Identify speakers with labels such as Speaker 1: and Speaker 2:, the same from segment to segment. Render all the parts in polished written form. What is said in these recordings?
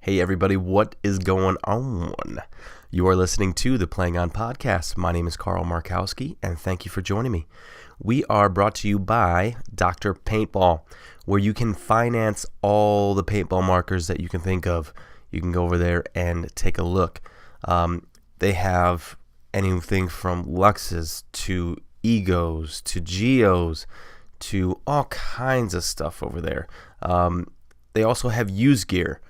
Speaker 1: Hey everybody, what is going on? You are listening to the Playing On Podcast. My name is Carl Markowski, and thank you for joining me. We are brought to you by Dr. Paintball, where you can finance all the paintball markers that you can think of. You can go over there and take a look. They have anything from Luxes to Egos to Geos to all kinds of stuff over there. They also have used gear.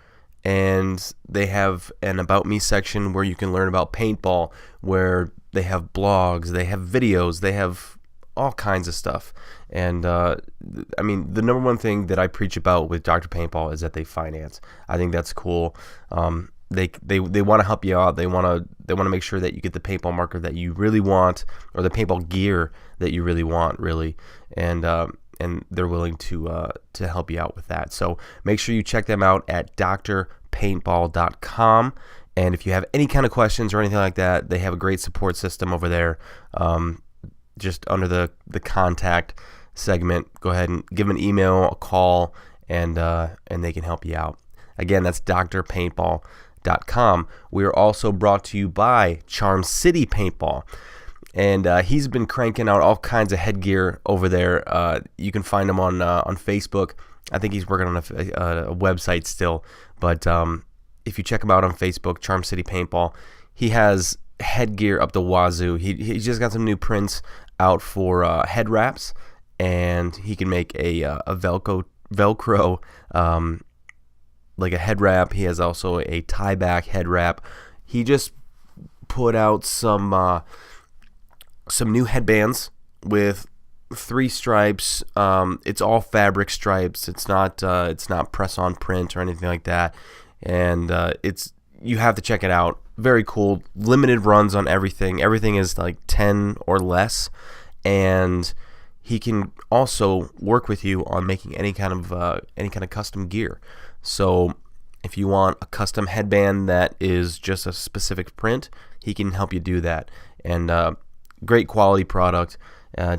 Speaker 1: And they have an About Me section where you can learn about paintball, where they have blogs, they have videos, they have all kinds of stuff. And the number one thing that I preach about with Dr. Paintball is that they finance. I think that's cool. They want to help you out. They want to make sure that you get the paintball marker that you really want, or the paintball gear that you really want, really. And they're willing to help you out with that. So make sure you check them out at drpaintball.com. And if you have any kind of questions or anything like that, they have a great support system over there. Just under the contact segment, go ahead and give them an email, a call, and they can help you out. Again, that's drpaintball.com. We are also brought to you by Charm City Paintball. And he's been cranking out all kinds of headgear over there. You can find him on Facebook. I think he's working on a website still. But if you check him out on Facebook, Charm City Paintball, he has headgear up the wazoo. He just got some new prints out for head wraps, and he can make a Velcro like a head wrap. He has also a tie back head wrap. He just put out some new headbands with 3 stripes. It's all fabric stripes. It's not press on print or anything like that. And you have to check it out. Very cool. Limited runs on everything. Everything is like 10 or less. And he can also work with you on making any kind of custom gear. So if you want a custom headband that is just a specific print, he can help you do that. And great quality product.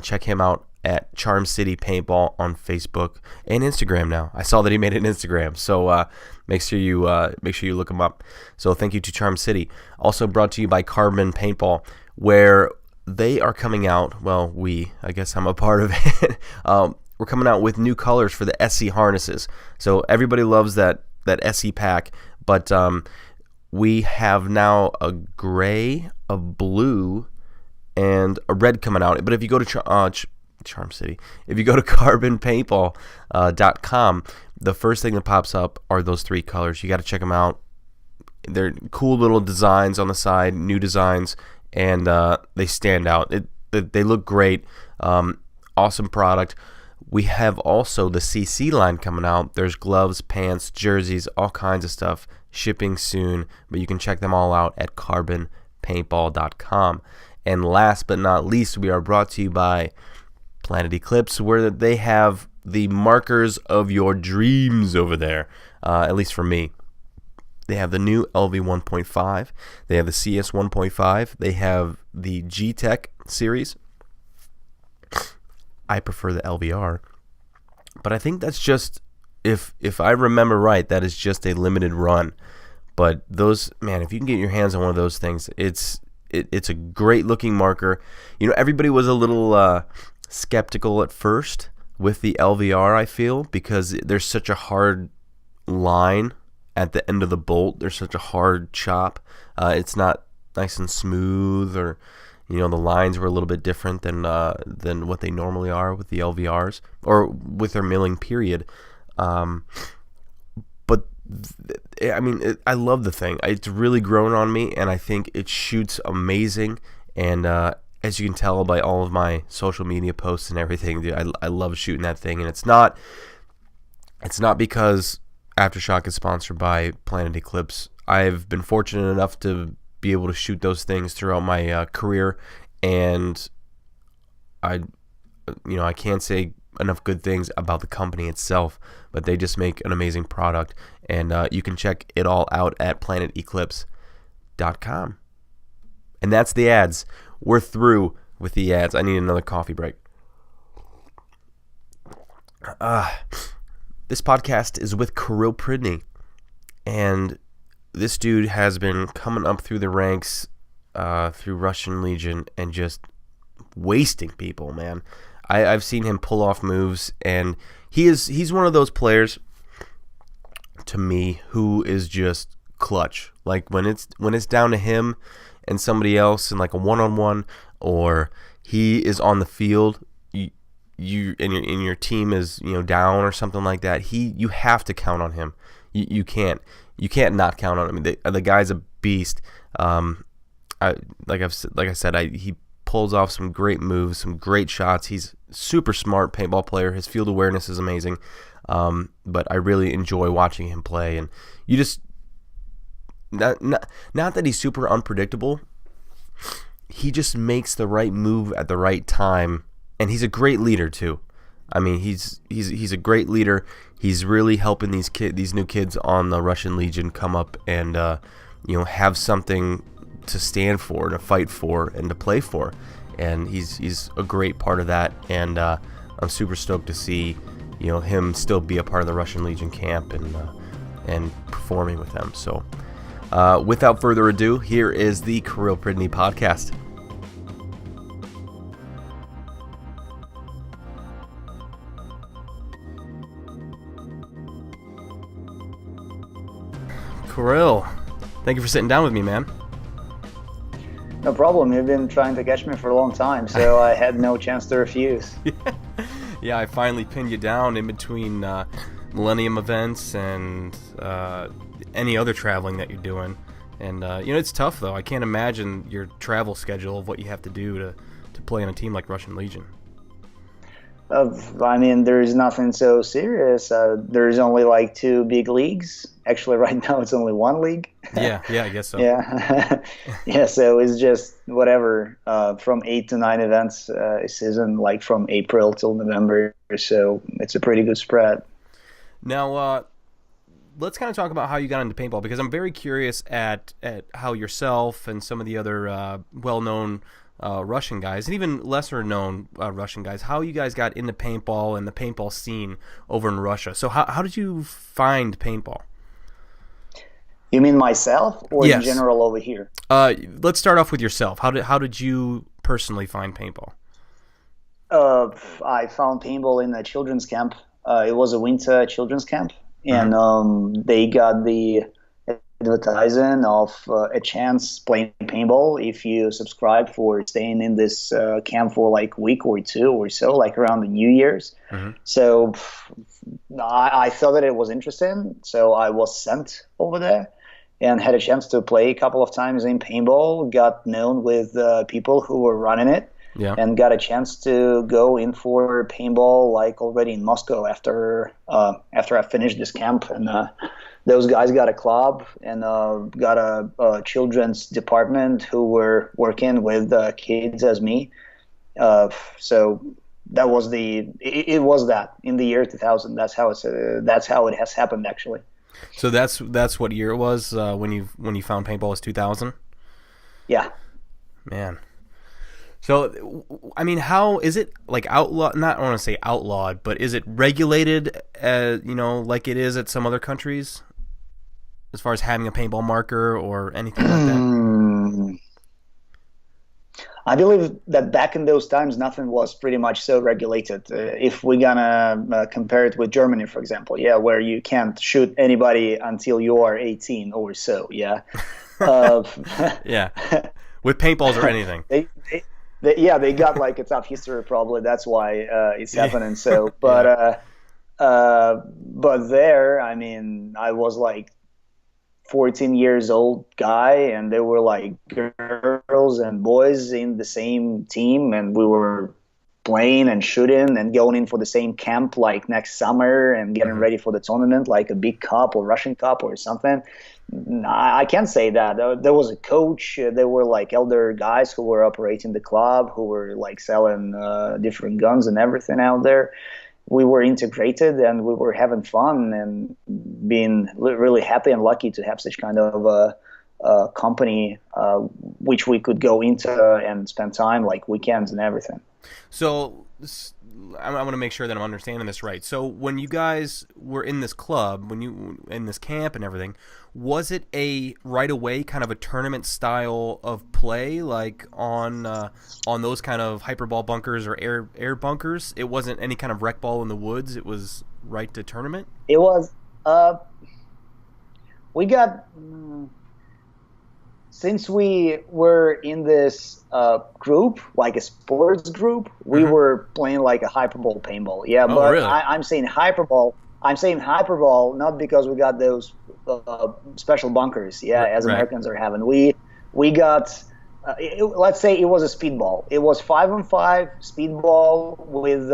Speaker 1: Check him out at Charm City Paintball on Facebook and Instagram now. I saw that he made an Instagram, so make sure you look him up. So thank you to Charm City. Also brought to you by Carbon Paintball, where they are coming out. Well, I guess I'm a part of it. We're coming out with new colors for the SC harnesses. So everybody loves that SC pack, but we have now a gray, a blue, and a red coming out. But if you go to Charm City, if you go to carbonpaintball.com, the first thing that pops up are those 3 colors. You got to check them out. They're cool little designs on the side, new designs, and they stand out. They look great. Awesome product. We have also the CC line coming out. There's gloves, pants, jerseys, all kinds of stuff. Shipping soon, but you can check them all out at carbonpaintball.com. And last but not least, we are brought to you by Planet Eclipse, where they have the markers of your dreams over there, at least for me. They have the new LV 1.5. They have the CS 1.5. They have the G-Tech series. I prefer the LVR. But I think that's just, if I remember right, that is just a limited run. But those, man, if you can get your hands on one of those things, it's a great looking marker. You know, everybody was a little skeptical at first with the LVR, I feel, because there's such a hard line at the end of the bolt. There's such a hard chop. It's not nice and smooth, or the lines were a little bit different than what they normally are with the LVRs or with their milling period. I love the thing. It's really grown on me, and I think it shoots amazing. And as you can tell by all of my social media posts and everything, dude, I love shooting that thing. And it's not because Aftershock is sponsored by Planet Eclipse. I've been fortunate enough to be able to shoot those things throughout my career, and I can't say enough good things about the company itself, but they just make an amazing product, and you can check it all out at planeteclipse.com. And that's the ads. We're through with the ads. I need another coffee break. This podcast is with Kirill Pirihidni, and this dude has been coming up through the ranks through Russian Legion and just wasting people, man. I've seen him pull off moves, and he's one of those players to me who is just clutch. Like when it's down to him and somebody else in like a one-on-one, or he is on the field, you and your team is down or something like that. You have to count on him. You can't not count on him. The guy's a beast. Like I said, he pulls off some great moves, some great shots. He's super smart paintball player. His field awareness is amazing. But I really enjoy watching him play. And you just not that he's super unpredictable. He just makes the right move at the right time, and he's a great leader too. I mean, he's a great leader. He's really helping these new kids on the Russian Legion come up and have something to stand for, to fight for, and to play for. And he's a great part of that. And I'm super stoked to see him still be a part of the Russian Legion camp and performing with them. So without further ado, here is the Kirill Pirihidni podcast. Kirill, thank you for sitting down with me, man.
Speaker 2: No problem. You've been trying to catch me for a long time, so I had no chance to refuse.
Speaker 1: Yeah, I finally pinned you down in between Millennium events and any other traveling that you're doing. And it's tough though. I can't imagine your travel schedule of what you have to do to play on a team like Russian Legion.
Speaker 2: I mean, there's nothing so serious. There's only like 2 big leagues. Actually, right now it's only 1 league.
Speaker 1: Yeah, I guess so.
Speaker 2: Yeah, yeah. So it's just whatever from 8 to 9 events a season, like from April till November. So it's a pretty good spread.
Speaker 1: Now, let's kind of talk about how you got into paintball, because I'm very curious at how yourself and some of the other well-known Russian guys, and even lesser-known Russian guys, how you guys got into paintball and the paintball scene over in Russia. So how did you find paintball?
Speaker 2: You mean myself, or
Speaker 1: Yes.
Speaker 2: in general over here?
Speaker 1: Let's start off with yourself. How did you personally find paintball?
Speaker 2: I found paintball in a children's camp. It was a winter children's camp, and they got the advertising of a chance playing paintball if you subscribe for staying in this camp for like a week or 2 or so, like around the New Year's. So I thought that it was interesting, so I was sent over there and had a chance to play a couple of times in paintball, got known with people who were running it.
Speaker 1: Yeah.
Speaker 2: And got a chance to go in for paintball like already in Moscow after I finished this camp. And those guys got a club and got a children's department who were working with kids as me. So that was it was that in the year 2000. That's how it has happened actually.
Speaker 1: So that's what year it was when you found paintball was 2000? Yeah. Man. So, I mean, how is it like outlawed? Not I want to say outlawed, but is it regulated, like it is at some other countries, as far as having a paintball marker or anything like that?
Speaker 2: I believe that back in those times, nothing was pretty much so regulated. If we're gonna compare it with Germany, for example, where you can't shoot anybody until you are 18 or so, yeah.
Speaker 1: Yeah, with paintballs or anything.
Speaker 2: They got like a tough history probably. That's why it's happening. So, but there, I mean, I was like 14 years old guy, and there were like girls and boys in the same team, and we were playing and shooting and going in for the same camp like next summer and getting ready for the tournament, like a big cup or Russian cup or something. I can't say that. There was a coach. There were like elder guys who were operating the club, who were like selling different guns and everything out there. We were integrated and we were having fun and being really happy and lucky to have such kind of a company which we could go into and spend time like weekends and everything.
Speaker 1: So I want to make sure that I'm understanding this right. So when you guys were in this club, when you in this camp and everything, was it a right away kind of a tournament style of play, like on those kind of hyperball bunkers or air bunkers? It wasn't any kind of rec ball in the woods. It was right to tournament.
Speaker 2: It was. We got. Since we were in this group, like a sports group, we were playing like a hyperball paintball. Yeah,
Speaker 1: Oh,
Speaker 2: but
Speaker 1: really?
Speaker 2: I'm saying hyperball. I'm saying hyperball not because we got those special bunkers. Yeah, as
Speaker 1: Right.
Speaker 2: Americans are having. We got. Let's say it was a speedball. It was 5-on-5 speedball with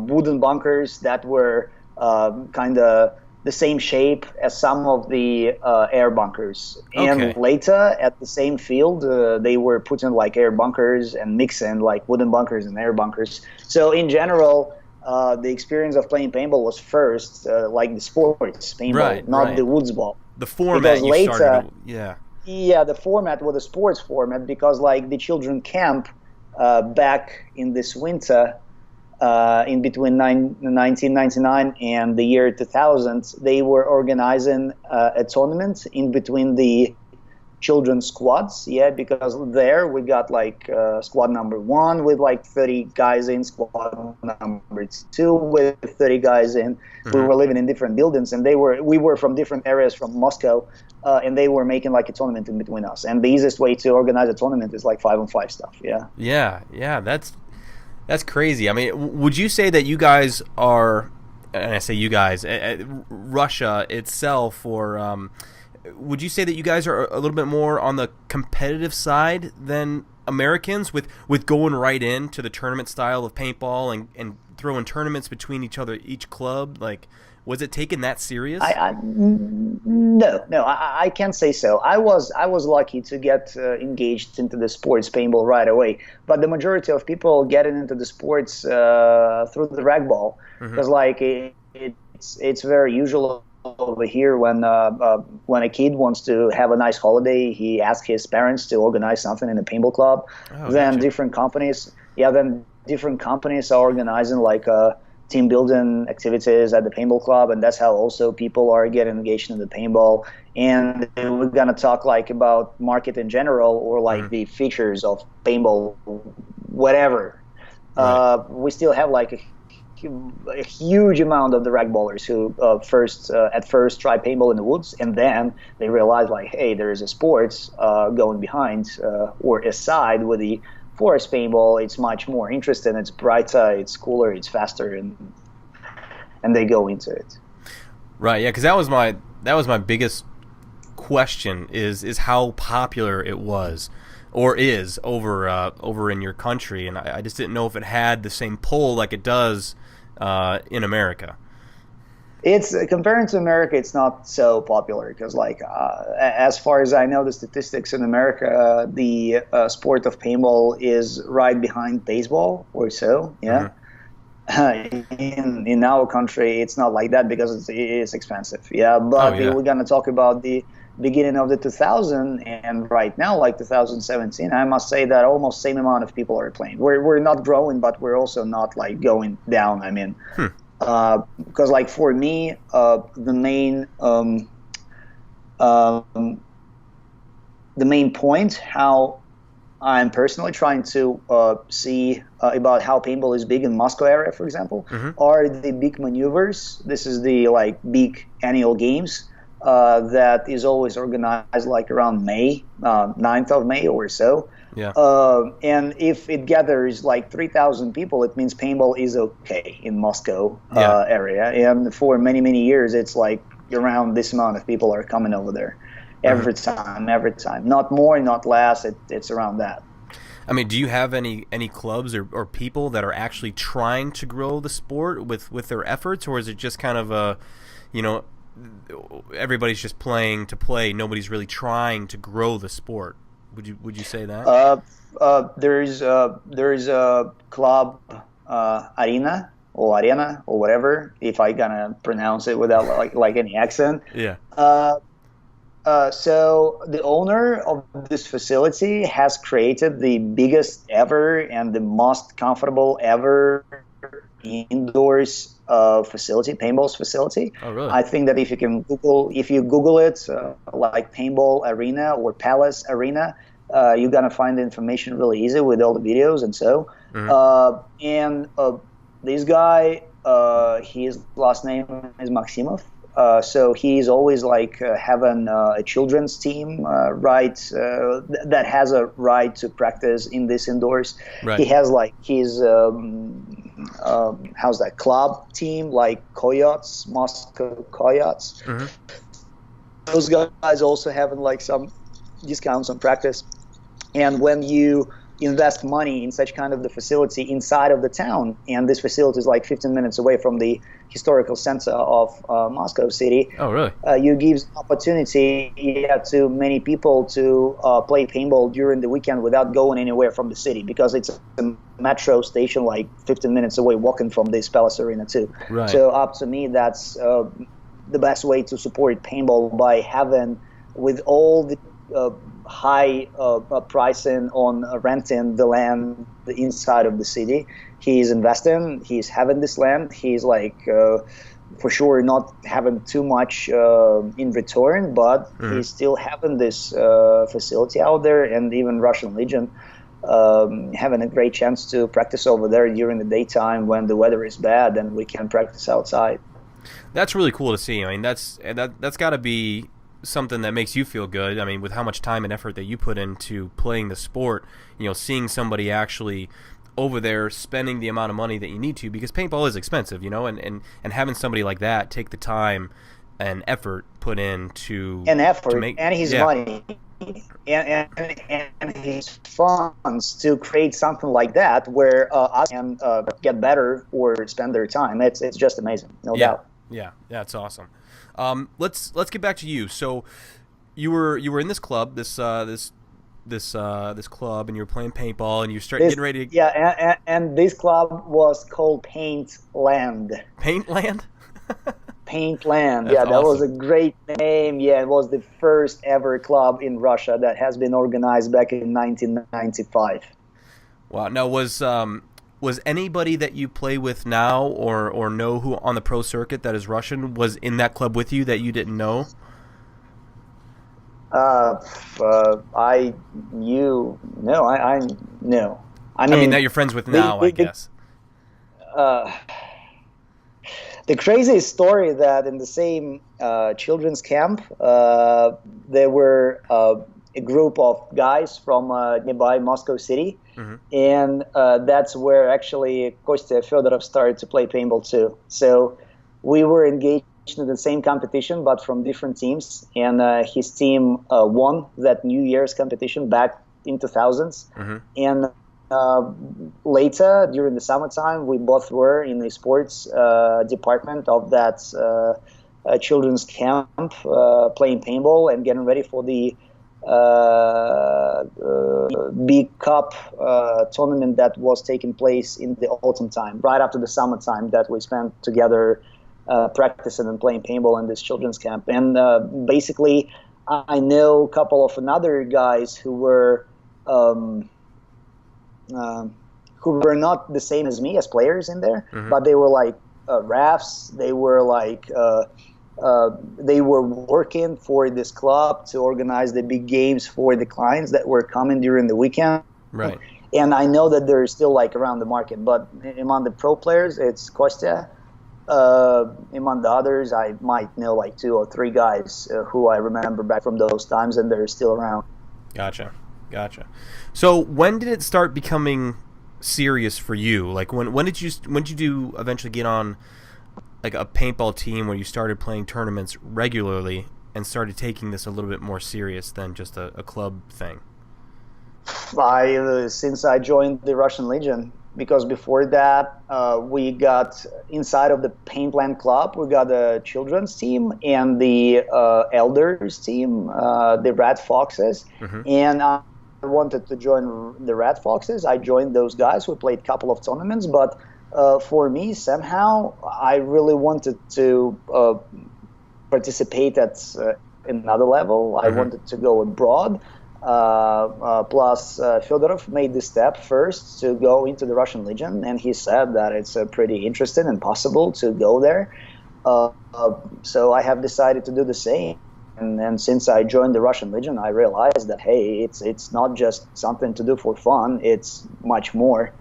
Speaker 2: wooden bunkers that were kind of the same shape as some of the air bunkers. And
Speaker 1: Okay.
Speaker 2: later at the same field, they were putting like air bunkers and mixing like wooden bunkers and air bunkers. So in general, the experience of playing paintball was first like the sports paintball,
Speaker 1: Right,
Speaker 2: not
Speaker 1: right.
Speaker 2: the woods ball.
Speaker 1: The format
Speaker 2: Because
Speaker 1: you
Speaker 2: later-
Speaker 1: started. Yeah.
Speaker 2: Yeah, the format was a sports format because like the children camp back in this winter, in between 1999 and the year 2000, they were organizing a tournament in between the children's squads. Yeah, because there we got like squad number 1 with like 30 guys in, squad number 2 with 30 guys in. We were living in different buildings, and we were from different areas from Moscow, and they were making like a tournament in between us. And the easiest way to organize a tournament is like 5-on-5 stuff. Yeah.
Speaker 1: Yeah. That's crazy. I mean, would you say that you guys are, and I say you guys, Russia itself, or would you say that you guys are a little bit more on the competitive side than Americans with going right into the tournament style of paintball and throwing tournaments between each club? Like, was it taken that serious?
Speaker 2: No, I can't say so. I was lucky to get engaged into the sports paintball right away. But the majority of people getting into the sports through the racquetball, because like it's very usual over here when a kid wants to have a nice holiday, he asks his parents to organize something in a paintball club.
Speaker 1: Oh,
Speaker 2: Then
Speaker 1: gotcha.
Speaker 2: different companies are organizing like team building activities at the paintball club, and that's how also people are getting engaged in the paintball. And we're gonna talk like about market in general, or like the features of paintball, whatever.
Speaker 1: Right.
Speaker 2: We still have like a huge amount of the racquetballers who at first try paintball in the woods, and then they realize like, hey, there is a sports going behind or aside with the forest paintball. It's much more interesting, it's brighter, it's cooler, it's faster, and they go into it.
Speaker 1: Right. Yeah. Because that was my biggest question is how popular it was or is over in your country, and I just didn't know if it had the same pull like it does in America.
Speaker 2: It's comparing to America, it's not so popular because, like, as far as I know, the statistics in America, the sport of paintball is right behind baseball or so. Yeah. In our country, it's not like that because it is expensive. Yeah, but we're gonna talk about the beginning of the 2000 and right now, like 2017. I must say that almost same amount of people are playing. We're not growing, but we're also not like going down. I mean. Because like for me, the main point how I'm personally trying to see about how paintball is big in Moscow area, for example, are the big maneuvers. This is the like big annual games that is always organized like around May, 9th of May or so.
Speaker 1: Yeah.
Speaker 2: And if it gathers like 3,000 people, it means paintball is okay in Moscow area. And for many, many years, it's like around this amount of people are coming over there every time. Not more, not less. It's around that.
Speaker 1: I mean, do you have any clubs or people that are actually trying to grow the sport with their efforts, or is it just kind of a, everybody's just playing to play, nobody's really trying to grow the sport? Would you say that?
Speaker 2: There is a club arena or whatever, if I gonna pronounce it without like any accent.
Speaker 1: Yeah.
Speaker 2: So the owner of this facility has created the biggest ever and the most comfortable ever indoors facility, paintballs facility.
Speaker 1: Oh, really?
Speaker 2: I think that if you Google it, like paintball arena or palace arena, you're gonna find the information really easy with all the videos and so. And this guy, his last name is Maximov. So he's always like having a children's team, that has a right to practice in this indoors.
Speaker 1: Right.
Speaker 2: He has like his how's that club team, like Coyotes, Moscow Coyotes. Those guys also having like some discounts on practice. And when you invest money in such kind of the facility inside of the town, and this facility is like 15 minutes away from the historical center of Moscow City.
Speaker 1: Oh, really?
Speaker 2: You give opportunity to many people to play paintball during the weekend without going anywhere from the city, because it's a metro station like 15 minutes away walking from this Palace Arena too.
Speaker 1: Right.
Speaker 2: So up to me, that's the best way to support paintball, by having, with all the high pricing on renting the land inside of the city. He's investing, he's having this land, he's like for sure not having too much in return, but he's still having this facility out there, and even Russian Legion having a great chance to practice over there during the daytime when the weather is bad and we can practice outside.
Speaker 1: That's really cool to see. I mean, that's got to be something that makes you feel good. I mean, with how much time and effort that you put into playing the sport, seeing somebody actually over there spending the amount of money that you need to, because paintball is expensive, and having somebody like that take the time and effort put in to make,
Speaker 2: and his money and his funds to create something like that where us can get better or spend their time. It's just amazing, no doubt.
Speaker 1: Yeah, it's awesome. Let's get back to you. So you were in this club, this club, and you were playing paintball, and you started getting ready to.
Speaker 2: Yeah, and this club was called Paintland.
Speaker 1: Paintland.
Speaker 2: Paintland.
Speaker 1: That's
Speaker 2: Yeah, that
Speaker 1: awesome.
Speaker 2: was a great name. Yeah, it was the first ever club in Russia that has been organized back in 1995.
Speaker 1: Wow. Now, was anybody that you play with now or know who on the pro circuit that is Russian was in that club with you that you didn't know?
Speaker 2: I know. I
Speaker 1: mean that you're friends with now, I guess.
Speaker 2: The craziest story that in the same children's camp, there were a group of guys from nearby Moscow City. And that's where actually Kostya Fedorov started to play paintball too. So we were engaged in the same competition, but from different teams. And his team won that New Year's competition back in 2000s. And later, during the summertime, we both were in the sports department of that children's camp, playing paintball and getting ready for the big cup tournament that was taking place in the autumn time, right after the summertime that we spent together practicing and playing paintball in this children's camp. And basically, I know a couple of another guys who were not the same as me as players in there, but they were like refs. They were like they were working for this club to organize the big games for the clients that were coming during the weekend.
Speaker 1: Right.
Speaker 2: And I know that they're still like around the market, but among the pro players, it's Kostya. Among the others, I might know like 2 or 3 guys who I remember back from those times, and they're still around.
Speaker 1: Gotcha. So when did it start becoming serious for you? Like when did you eventually get on like a paintball team where you started playing tournaments regularly and started taking this a little bit more serious than just a club thing?
Speaker 2: Since I joined the Russian Legion, because before that we got inside of the Paintland club, we got a children's team and the elders team, the Red Foxes, and I wanted to join the Red Foxes. I joined those guys. We played a couple of tournaments, but for me, somehow, I really wanted to participate at another level. I wanted to go abroad. Plus, Fyodorov made the step first to go into the Russian Legion, and he said that it's pretty interesting and possible to go there. So I have decided to do the same. And since I joined the Russian Legion, I realized that, hey, it's not just something to do for fun. It's much more.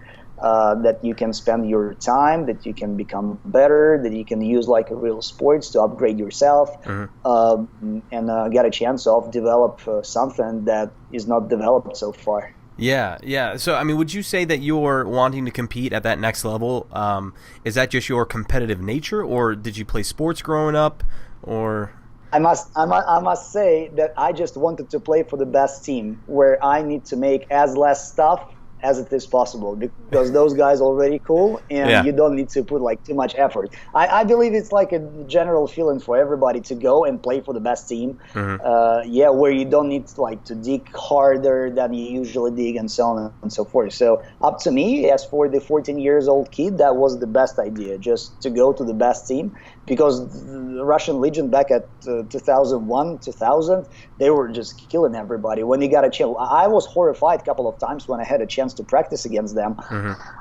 Speaker 2: That you can spend your time, that you can become better, that you can use like a real sports to upgrade yourself, and get a chance of develop something that is not developed so far.
Speaker 1: Yeah. So, I mean, would you say that you're wanting to compete at that next level? Is that just your competitive nature, or did you play sports growing up, or?
Speaker 2: I must say that I just wanted to play for the best team, where I need to make as less stuff as it is possible, because those guys are already cool, and you don't need to put like too much effort. I believe it's like a general feeling for everybody to go and play for the best team. Where you don't need to dig harder than you usually dig, and so on and so forth. So up to me, as for the 14 years old kid, that was the best idea, just to go to the best team, because the Russian Legion back at 2001, 2000, they were just killing everybody. When you got a chance, I was horrified a couple of times when I had a chance to practice against them.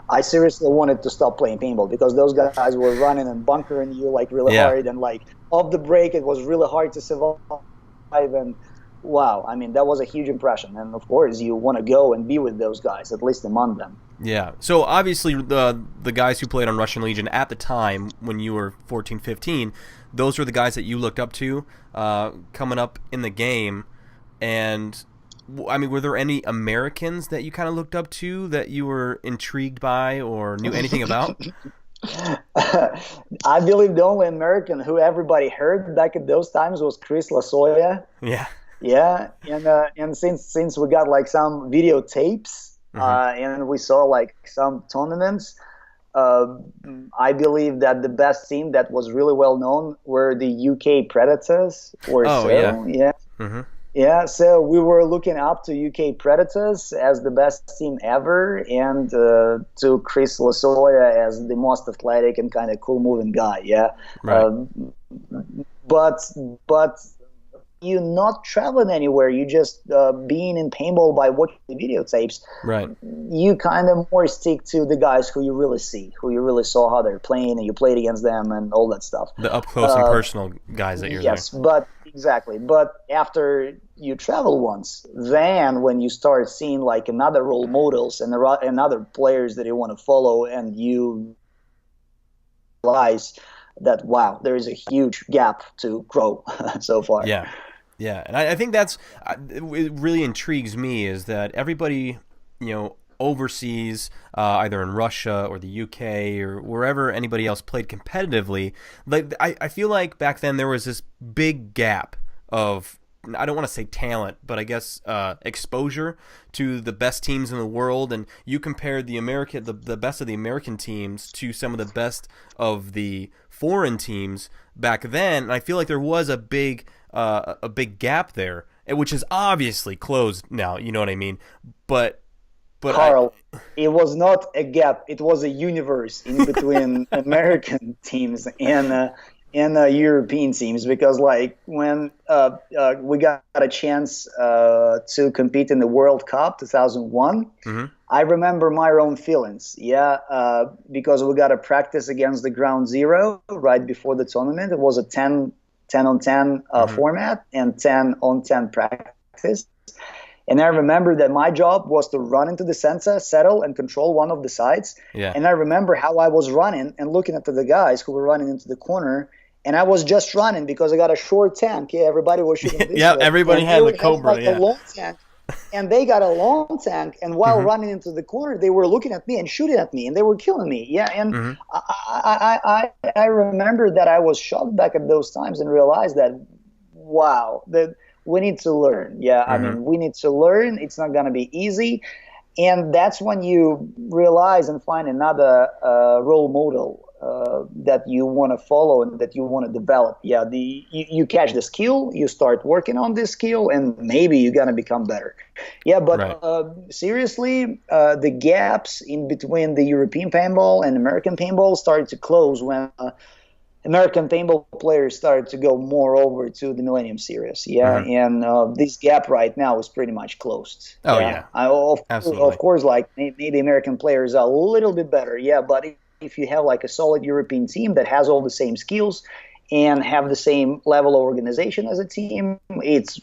Speaker 2: I seriously wanted to stop playing paintball, because those guys were running and bunkering you like really hard, and like off the break it was really hard to survive. And wow, I mean, that was a huge impression. And of course you want to go and be with those guys, at least among them.
Speaker 1: Yeah. So obviously the guys who played on Russian Legion at the time when you were 14, 15, those were the guys that you looked up to coming up in the game. And I mean, were there any Americans that you kind of looked up to that you were intrigued by or knew anything about?
Speaker 2: I believe the only American who everybody heard back at those times was Chris Lasoya. Yeah, and since we got like some videotapes and we saw like some tournaments, I believe that the best team that was really well known were the UK Predators. Yeah, so we were looking up to UK Predators as the best team ever, and to Chris Lasoya as the most athletic and kind of cool moving guy. Yeah, right. But you're not traveling anywhere. You just being in paintball by watching the videotapes. Right. You kind of more stick to the guys who you really see, who you really saw how they're playing, and you played against them and all that stuff.
Speaker 1: The up close and personal guys that you're there.
Speaker 2: Yes, but exactly. But after you travel once, then when you start seeing like another role models and other players that you want to follow, and you realize that, wow, there is a huge gap to grow so far.
Speaker 1: Yeah, and I think that's it really intrigues me, is that everybody, overseas, either in Russia or the UK or wherever anybody else played competitively, like I feel like back then there was this big gap of, I don't want to say talent, but I guess exposure to the best teams in the world. And you compared the best of the American teams to some of the best of the foreign teams back then. And I feel like there was a big gap there, which is obviously closed now. You know what I mean? But
Speaker 2: Carl, it was not a gap. It was a universe in between American teams and European teams, because like when we got a chance to compete in the World Cup 2001, I remember my own feelings. Because we got a practice against the Ground Zero right before the tournament. It was a 10 on 10 format and 10 on 10 practice. And I remember that my job was to run into the center, settle, and control one of the sides. And I remember how I was running and looking at the guys who were running into the corner. And I was just running because I got a short tank. Everybody was shooting this way.
Speaker 1: Everybody had the Cobra.
Speaker 2: A long tank. And they got a long tank. And while running into the corner, they were looking at me and shooting at me. And they were killing me. And I remember that I was shocked back at those times and realized that, wow, that we need to learn. I mean, we need to learn. It's not going to be easy. And that's when you realize and find another role model that you want to follow and that you want to develop. You catch the skill, you start working on this skill, and maybe you're going to become better. Seriously, the gaps in between the European paintball and American paintball started to close when American paintball players started to go more over to the Millennium Series, yeah,
Speaker 1: Hmm.
Speaker 2: and this gap right now is pretty much closed,
Speaker 1: Oh
Speaker 2: yeah.
Speaker 1: yeah,
Speaker 2: Of
Speaker 1: absolutely.
Speaker 2: course, like maybe American players are a little bit better, yeah, but if you have like a solid European team that has all the same skills and have the same level of organization as a team, it's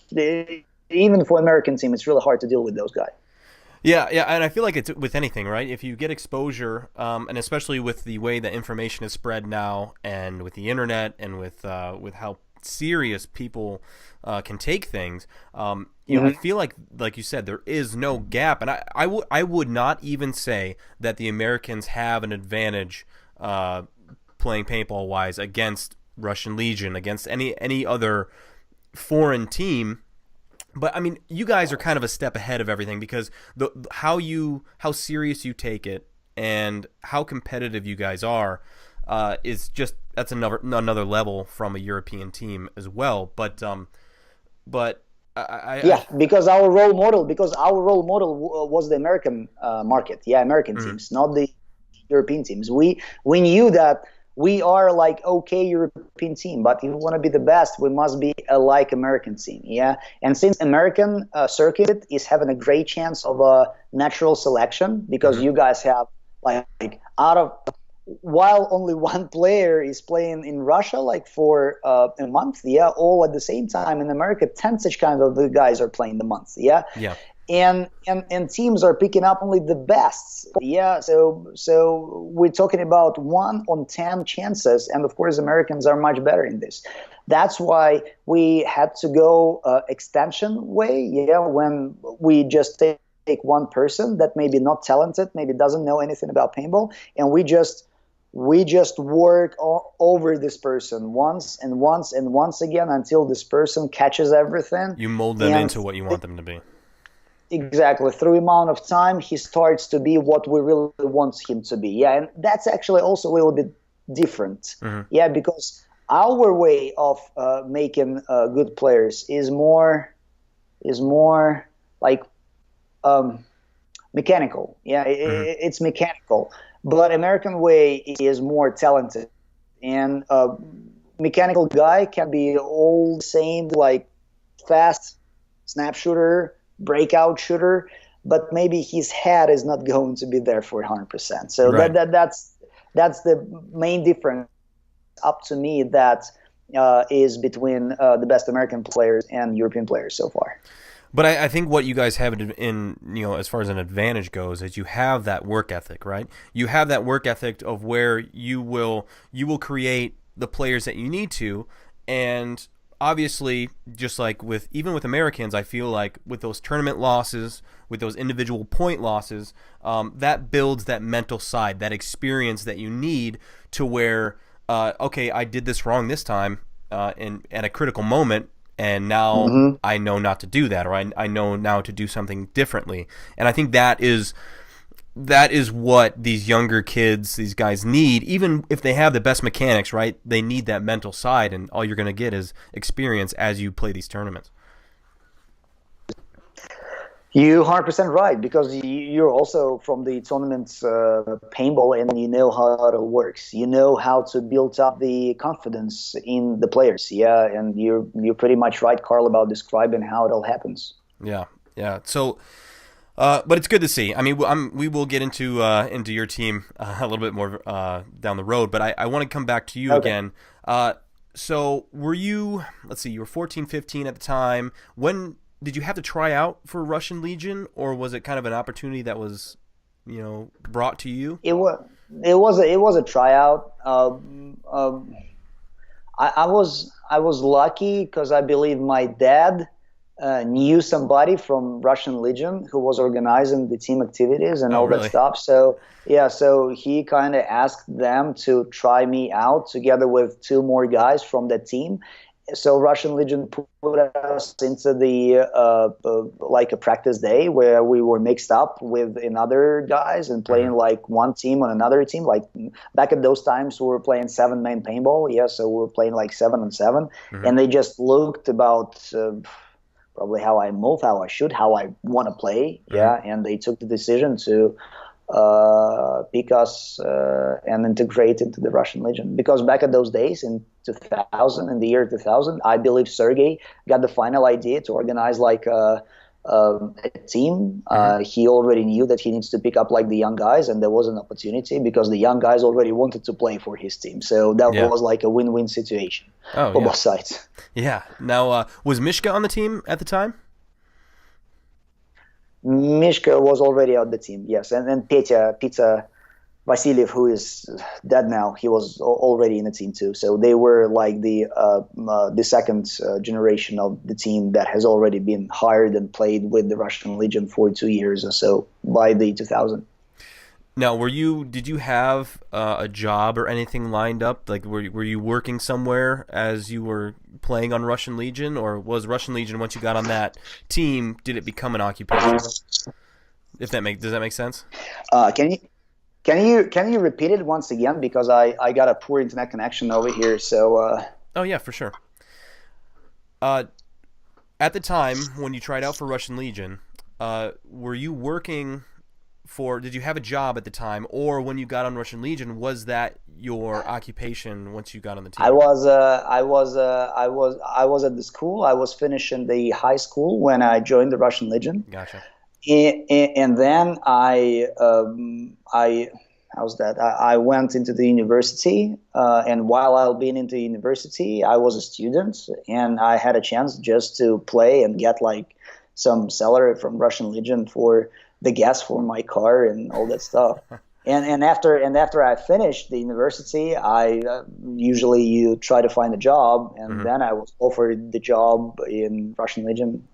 Speaker 2: even for American team, it's really hard to deal with those guys.
Speaker 1: Yeah, yeah, and I feel like it's with anything, right? If you get exposure, and especially with the way that information is spread now, and with the internet, and with how serious people can take things, I
Speaker 2: Hmm.
Speaker 1: feel like you said, there is no gap, and I would not even say that the Americans have an advantage playing paintball wise against Russian Legion, against any other foreign team. But I mean, you guys are kind of a step ahead of everything because how serious you take it and how competitive you guys are is just that's another level from a European team as well. But I
Speaker 2: Yeah, because our role model was the American market, yeah, American
Speaker 1: mhm.
Speaker 2: teams, not the European teams. We knew that we are like okay European team, but if we want to be the best, we must be a like American team, yeah. And since American circuit is having a great chance of a natural selection, because
Speaker 1: Mhm.
Speaker 2: you guys have like out of while only one player is playing in Russia, like for a month, yeah, all at the same time in America, 10 such kind of the guys are playing the month, yeah,
Speaker 1: Yeah.
Speaker 2: and teams are picking up only the best, yeah. So we're talking about 1 on 10 chances, and of course Americans are much better in this. That's why we had to go extension way, yeah, when we just take one person that maybe not talented, maybe doesn't know anything about paintball, and we just work over this person once and once and once again until this person catches everything.
Speaker 1: You mold them
Speaker 2: And
Speaker 1: into what you want them to be.
Speaker 2: exactly, through amount of time, he starts to be what we really want him to be. Yeah, and that's actually also a little bit different.
Speaker 1: Hmm.
Speaker 2: Yeah, because our way of making good players is more like um, mechanical. Yeah,
Speaker 1: Hmm.
Speaker 2: it's mechanical. But American way is more talented, and mechanical guy can be all the same, like fast snap shooter, breakout shooter, but maybe his head is not going to be there for 100%. So
Speaker 1: Right.
Speaker 2: that's the main difference up to me that is between the best American players and European players so far.
Speaker 1: But I think what you guys have as far as an advantage goes, is you have that work ethic, right? You have that work ethic of where you will create the players that you need to, and obviously, just like even with Americans, I feel like with those tournament losses, with those individual point losses, that builds that mental side, that experience that you need to where, okay, I did this wrong this time, and at a critical moment, and now
Speaker 2: Mm-hmm.
Speaker 1: I know not to do that, or I know now to do something differently. And I think that is what these younger kids, these guys need, even if they have the best mechanics, right? They need that mental side, and all you're going to get is experience as you play these tournaments.
Speaker 2: You 100% right, because you're also from the tournaments paintball, and you know how it all works. You know how to build up the confidence in the players, yeah. And you're pretty much right, Carl, about describing how it all happens.
Speaker 1: Yeah, yeah. So, but it's good to see. I mean, we will get into your team a little bit more down the road, but I want to come back to you
Speaker 2: Okay.
Speaker 1: again. So were you? Let's see. You were 14, 15 at the time. When did you have to try out for Russian Legion, or was it kind of an opportunity that was, brought to you?
Speaker 2: It was a tryout. I was lucky because I believe my dad knew somebody from Russian Legion who was organizing the team activities and
Speaker 1: Oh,
Speaker 2: all that
Speaker 1: really?
Speaker 2: stuff. So yeah, so he kind of asked them to try me out together with two more guys from that team. So Russian Legion put us into the like a practice day where we were mixed up with another guys and
Speaker 1: Hmm.
Speaker 2: playing like one team on another team. Like back at those times, we were playing 7-man paintball. Yeah, so we were playing like 7-on-7,
Speaker 1: Hmm.
Speaker 2: and they just looked about probably how I move, how I shoot, how I want to play.
Speaker 1: Hmm.
Speaker 2: Yeah, and they took the decision to pick us and integrate into the Russian Legion. Because back at those days in 2000, in the year 2000, I believe Sergei got the final idea to organize like a team. He already knew that he needs to pick up like the young guys, and there was an opportunity because the young guys already wanted to play for his team. So that was like a win-win situation for both sides.
Speaker 1: Yeah. Now, was Mishka on the team at the time?
Speaker 2: Mishka was already on the team, yes. And then Petya Vasiliev, who is dead now, he was already in the team too. So they were like the second generation of the team that has already been hired and played with the Russian Legion for 2 years or so by the 2000.
Speaker 1: Now, did you have a job or anything lined up? Like, were you working somewhere as you were playing on Russian Legion, or was Russian Legion, once you got on that team, did it become an occupation? Does that make sense?
Speaker 2: Can you repeat it once again, because I got a poor internet connection over here. So
Speaker 1: Oh yeah, for sure. At the time when you tried out for Russian Legion, were you working did you have a job at the time, or when you got on Russian Legion, was that your occupation once you got on the team?
Speaker 2: I was at the school. I was finishing the high school when I joined the Russian Legion.
Speaker 1: Gotcha.
Speaker 2: And then I went into the university, and while I was being into university, I was a student, and I had a chance just to play and get like some salary from Russian Legion for the gas for my car and all that stuff. And after I finished the university, I usually you try to find a job, and then I was offered the job in Russian Legion.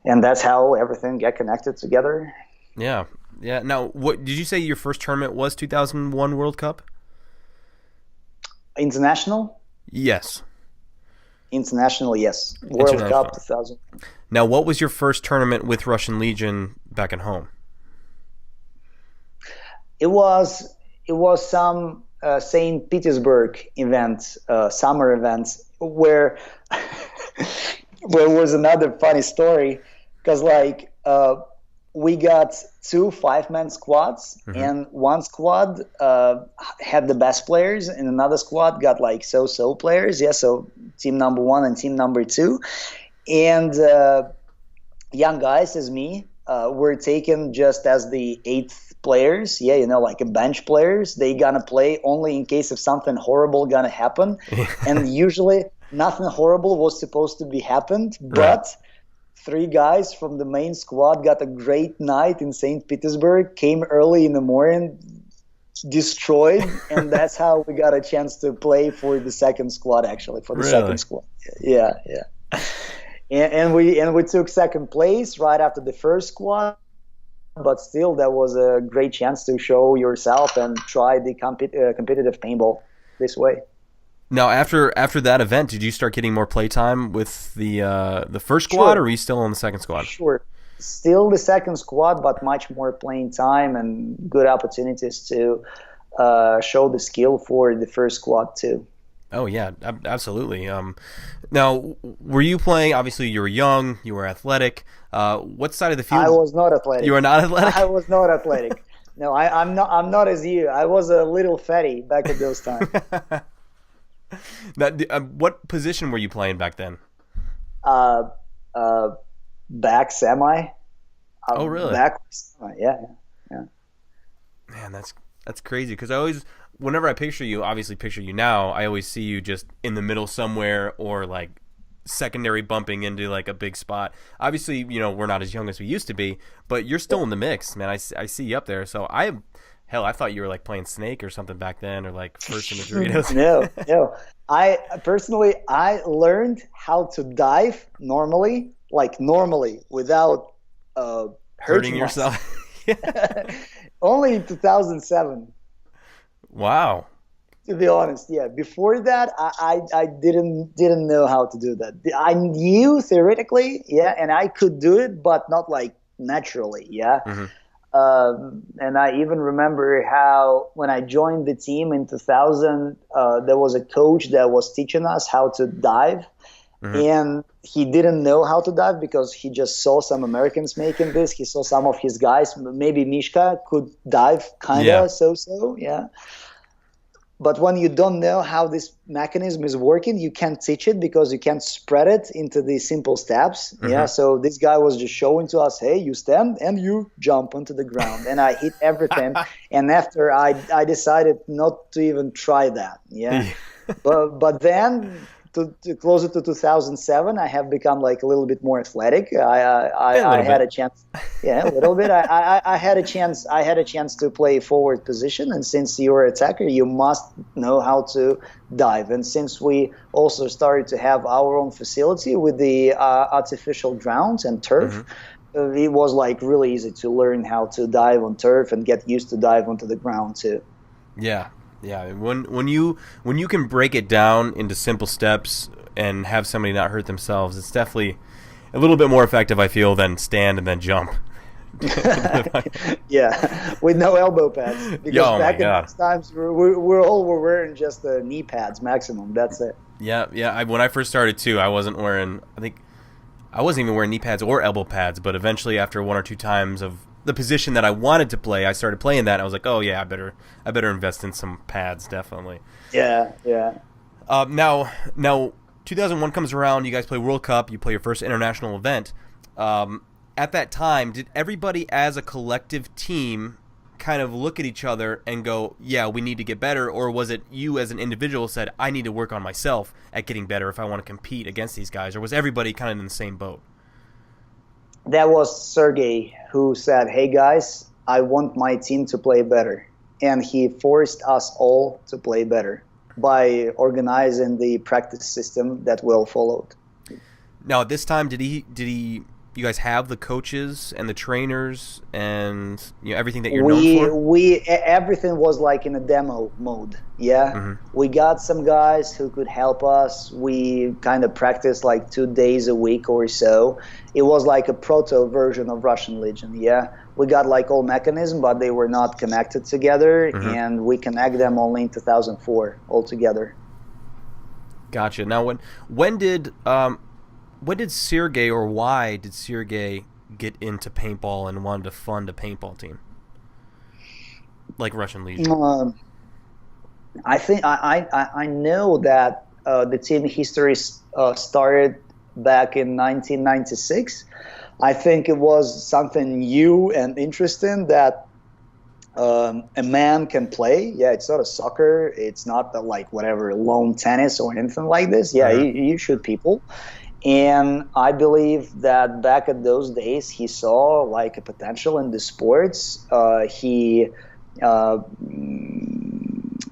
Speaker 2: And that's how everything got connected together.
Speaker 1: Yeah. Yeah. Now, what did you say your first tournament was? 2001 World Cup?
Speaker 2: International?
Speaker 1: Yes.
Speaker 2: International, yes. World Cup 2000.
Speaker 1: Now, what was your first tournament with Russian Legion back at home?
Speaker 2: It was some St. Petersburg event, summer event, where there was another funny story, because like we got 2 5-man squads, and one squad had the best players, and another squad got like so players. Yeah, so team number 1 and team number 2, and young guys as me were taken just as the 8th players. Yeah, like a bench players. They gonna play only in case of something horrible gonna happen, and usually nothing horrible was supposed to be happened, but 3 guys from the main squad got a great night in St. Petersburg, came early in the morning, destroyed, and that's how we got a chance to play for the second squad, actually, for the second squad. Yeah. And we took second place right after the first squad, but still that was a great chance to show yourself and try the competitive paintball this way.
Speaker 1: Now, after that event, did you start getting more playtime with the first squad, or were you still on the second squad?
Speaker 2: Sure. Still the second squad, but much more playing time and good opportunities to show the skill for the first squad too.
Speaker 1: Oh, yeah, absolutely. Now, were you playing, obviously you were young, you were athletic. What side of the field?
Speaker 2: I was not athletic.
Speaker 1: You were not athletic?
Speaker 2: I was not athletic. No, I'm not as you. I was a little fatty back at those times.
Speaker 1: Now, what position were you playing back then?
Speaker 2: Back semi.
Speaker 1: Oh, really?
Speaker 2: Back semi. Yeah.
Speaker 1: Man, that's crazy, because whenever I picture you, obviously picture you now, I always see you just in the middle somewhere, or like secondary bumping into like a big spot. Obviously, we're not as young as we used to be, but you're still in the mix, man. I see you up there. So I thought you were like playing Snake or something back then, or like first in the Doritos.
Speaker 2: No. I learned how to dive normally without hurting
Speaker 1: yourself.
Speaker 2: Only in 2007.
Speaker 1: Wow.
Speaker 2: To be honest, yeah. Before that, I didn't know how to do that. I knew theoretically, yeah, and I could do it, but not like naturally, yeah. And I even remember how when I joined the team in 2000, there was a coach that was teaching us how to dive, And he didn't know how to dive because he just saw some Americans making this. He saw some of his guys, maybe Mishka could dive kind of so, yeah. But when you don't know how this mechanism is working, you can't teach it because you can't spread it into the simple steps. Yeah. So this guy was just showing to us, hey, you stand and you jump onto the ground. And I hit everything. And after I decided not to even try that. Yeah. But then to closer to 2007, I have become like a little bit more athletic. I had a chance, a little bit. I had a chance. I had a chance to play forward position, and since you're an attacker, you must know how to dive. And since we also started to have our own facility with the artificial grounds and turf. It was like really easy to learn how to dive on turf and get used to dive onto the ground too.
Speaker 1: Yeah. Yeah, when you can break it down into simple steps and have somebody not hurt themselves, it's definitely a little bit more effective, I feel, than stand and then jump.
Speaker 2: Yeah, with no elbow pads. Because back in those times, we all were wearing just the knee pads maximum. That's it.
Speaker 1: Yeah. When I first started too, I wasn't wearing. I think I wasn't even wearing knee pads or elbow pads. But eventually, after one or two times of the position that I wanted to play, I started playing that. And I was like, oh yeah, I better invest in some pads, definitely.
Speaker 2: Yeah.
Speaker 1: Now 2001 comes around. You guys play World Cup. You play your first international event. At that time, did everybody as a collective team kind of look at each other and go, yeah, we need to get better? Or was it you as an individual said, I need to work on myself at getting better if I want to compete against these guys? Or was everybody kind of in the same boat?
Speaker 2: That was Sergei who said, hey guys, I want my team to play better. And he forced us all to play better by organizing the practice system that we all followed.
Speaker 1: Now at this time, did he you guys have the coaches and the trainers and everything that you're known for?
Speaker 2: Everything was like in a demo mode. Yeah. We got some guys who could help us. We kind of practiced like 2 days a week or so. It was like a proto version of Russian Legion. Yeah. We got like all mechanism, but they were not connected together, and we connect them only in 2004 altogether.
Speaker 1: Gotcha. Now when did Sergei, or why did Sergei get into paintball and wanted to fund a paintball team like Russian Legion?
Speaker 2: I think I know that the team history started back in 1996. I think it was something new and interesting that a man can play. Yeah, it's not a soccer. It's not like whatever lawn tennis or anything like this. Yeah, you shoot people. And I believe that back at those days, he saw like a potential in the sports. He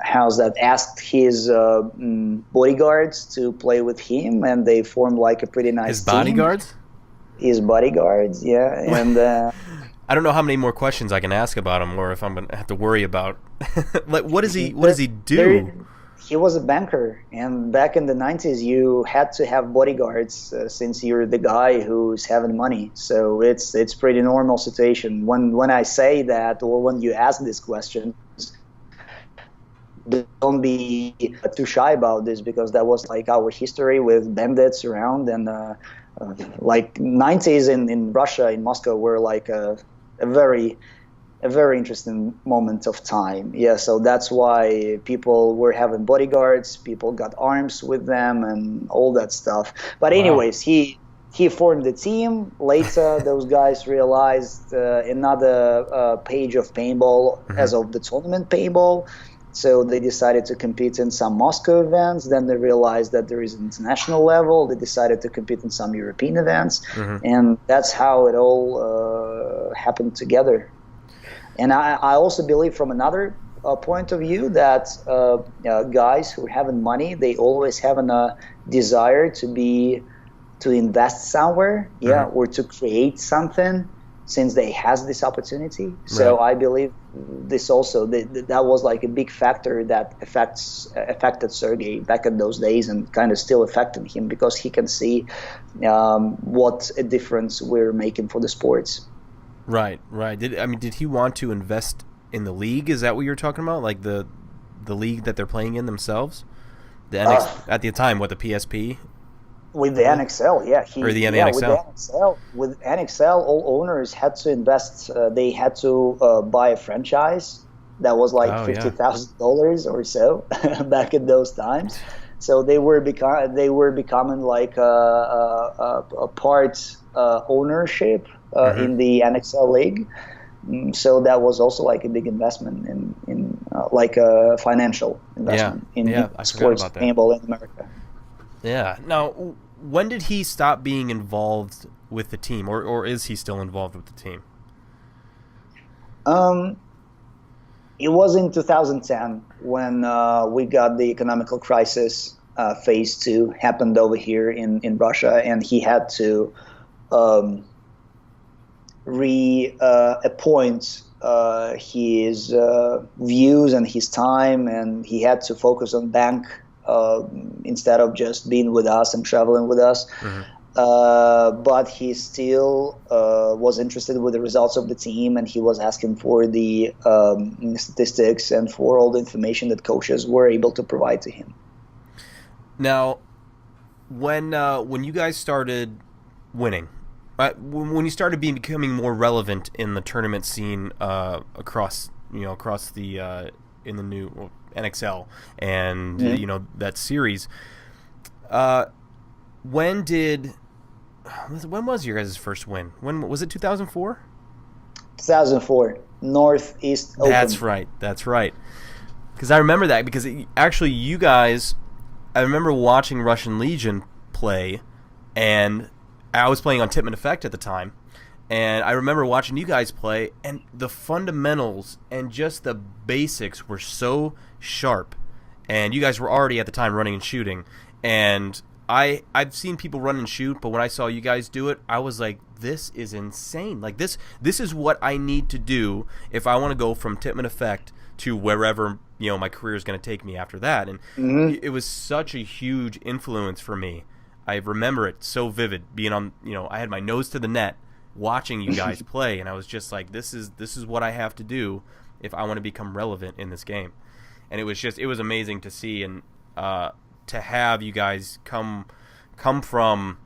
Speaker 2: asked his bodyguards to play with him, and they formed like a pretty nice
Speaker 1: His bodyguards?
Speaker 2: team. His bodyguards, yeah. And
Speaker 1: I don't know how many more questions I can ask about him, or if I'm gonna have to worry about. Like, what does he do?
Speaker 2: He was a banker, and back in the 90s, you had to have bodyguards since you're the guy who's having money. So it's pretty normal situation. When I say that, or when you ask this question, don't be too shy about this, because that was like our history with bandits around, and like 90s in Russia, in Moscow, were like a very interesting moment of time. Yeah, so that's why people were having bodyguards, people got arms with them and all that stuff. But anyways, he formed the team. Later, those guys realized another page of paintball as of the tournament paintball. So they decided to compete in some Moscow events. Then they realized that there is an international level. They decided to compete in some European events. And that's how it all happened together. And I also believe from another point of view that guys who are having money, they always have a desire to invest somewhere, or to create something, since they has this opportunity. So I believe this also, that was like a big factor that affected Sergei back in those days, and kind of still affecting him, because he can see what a difference we're making for the sports.
Speaker 1: Right. Did he want to invest in the league? Is that what you're talking about? Like the league that they're playing in themselves? The NXL, at the time, what, the PSP?
Speaker 2: With
Speaker 1: I
Speaker 2: the
Speaker 1: believe,
Speaker 2: NXL, yeah,
Speaker 1: or the
Speaker 2: with the
Speaker 1: NXL.
Speaker 2: NXL, all owners had to invest. They had to buy a franchise that was like
Speaker 1: Oh yeah.
Speaker 2: $50,000 or so back in those times. So they were becoming like a part ownership
Speaker 1: Hmm.
Speaker 2: in the NXL league. So that was also like a big investment in like a financial
Speaker 1: Yeah,
Speaker 2: investment
Speaker 1: yeah.
Speaker 2: in
Speaker 1: I forgot
Speaker 2: sports
Speaker 1: about that.
Speaker 2: paintball in America.
Speaker 1: Yeah. Now, when did he stop being involved with the team, or is he still involved with the team?
Speaker 2: Um, It was in 2010 when we got the economical crisis. Phase two happened over here in Russia, and he had to um, reappoint his views and his time, and he had to focus on bank instead of just being with us and traveling with us.
Speaker 1: Hmm.
Speaker 2: But he still was interested with the results of the team, and he was asking for the statistics and for all the information that coaches were able to provide to him.
Speaker 1: Now, when you guys started winning, when you started becoming more relevant in the tournament scene across the in the new NXL and
Speaker 2: Mhm.
Speaker 1: that series, uh, when did when was your guys' first win? When was it? 2004.
Speaker 2: 2004 Northeast
Speaker 1: That's
Speaker 2: Open.
Speaker 1: right. That's right. Because I remember that because actually you guys, I remember watching Russian Legion play, and I was playing on Tipman Effect at the time, and I remember watching you guys play, and the fundamentals and just the basics were so sharp, and you guys were already at the time running and shooting, and I've seen people run and shoot, but when I saw you guys do it, I was like, this is insane. Like this is what I need to do if I want to go from Tipman Effect to wherever my career is going to take me after that. And
Speaker 2: Hmm.
Speaker 1: it was such a huge influence for me. I remember it so vivid, being on, I had my nose to the net watching you guys play, and I was just like, this is what I have to do if I want to become relevant in this game. And it was amazing to see, and to have you guys come from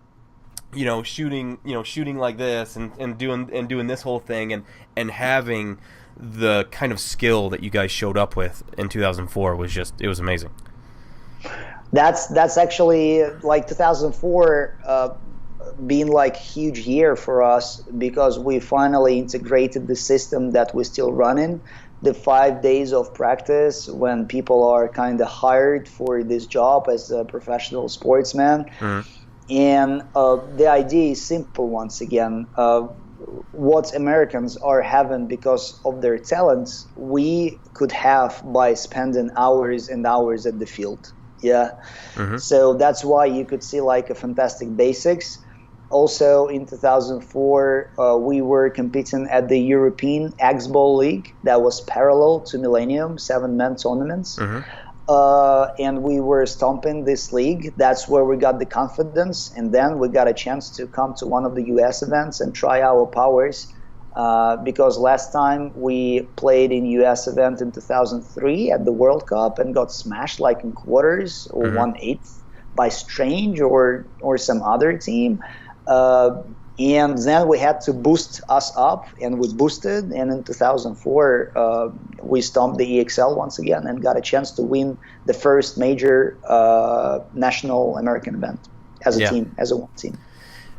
Speaker 1: shooting like this, and doing this whole thing, and having the kind of skill that you guys showed up with in 2004 it was amazing.
Speaker 2: That's actually like 2004 being like huge year for us because we finally integrated the system that we're still running. The 5 days of practice when people are kind of hired for this job as a professional sportsman.
Speaker 1: Mm-hmm.
Speaker 2: And the idea is simple once again. What Americans are having because of their talents, we could have by spending hours and hours at the field. Yeah.
Speaker 1: Mm-hmm.
Speaker 2: So that's why you could see like a fantastic basics. Also in 2004, we were competing at the European X-Ball League that was parallel to Millennium, 7-man tournaments.
Speaker 1: Mm-hmm.
Speaker 2: And we were stomping this league. That's where we got the confidence. And then we got a chance to come to one of the US events and try our powers. Because last time we played in US event in 2003 at the World Cup and got smashed like in quarters or
Speaker 1: Mm-hmm.
Speaker 2: 1/8 by Strange or some other team. And then we had to boost us up, and we boosted. And in 2004, we stomped the EXL once again and got a chance to win the first major national American event as a
Speaker 1: Yeah.
Speaker 2: team, as a one team.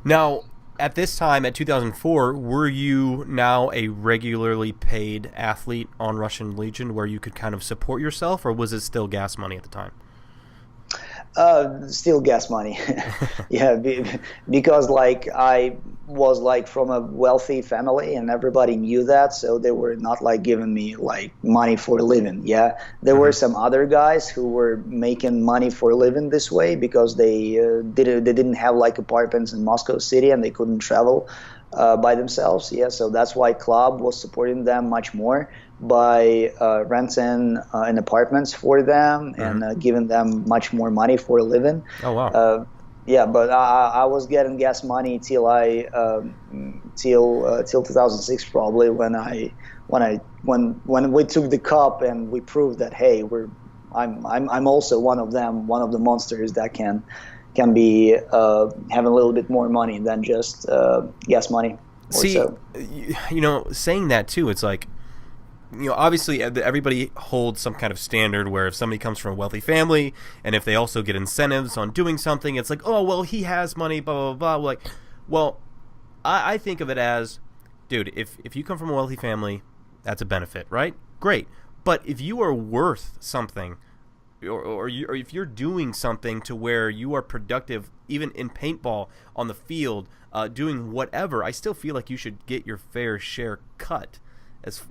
Speaker 1: Now, at this time, at 2004, were you now a regularly paid athlete on Russian Legion where you could kind of support yourself, or was it still gas money at the time?
Speaker 2: Still gas money. Yeah, because like I was like from a wealthy family and everybody knew that, so they were not like giving me like money for a living. Yeah, there were some other guys who were making money for a living this way because they didn't have like apartments in Moscow City and they couldn't travel by themselves. Yeah, so that's why club was supporting them much more by renting an apartments for them and giving them much more money for a living.
Speaker 1: Oh, wow.
Speaker 2: Yeah, but I was getting gas money till till 2006 probably when we took the cup and we proved that hey I'm also one of them, one of the monsters that can can be having a little bit more money than just gas money.
Speaker 1: See,
Speaker 2: so.
Speaker 1: Saying that too, it's like, obviously everybody holds some kind of standard where if somebody comes from a wealthy family and if they also get incentives on doing something, it's like, oh, well, he has money, blah, blah, blah. Like, well, I think of it as, dude, if you come from a wealthy family, that's a benefit, right? Great. But if you are worth something, or if you're doing something to where you are productive, even in paintball, on the field, doing whatever, I still feel like you should get your fair share cut.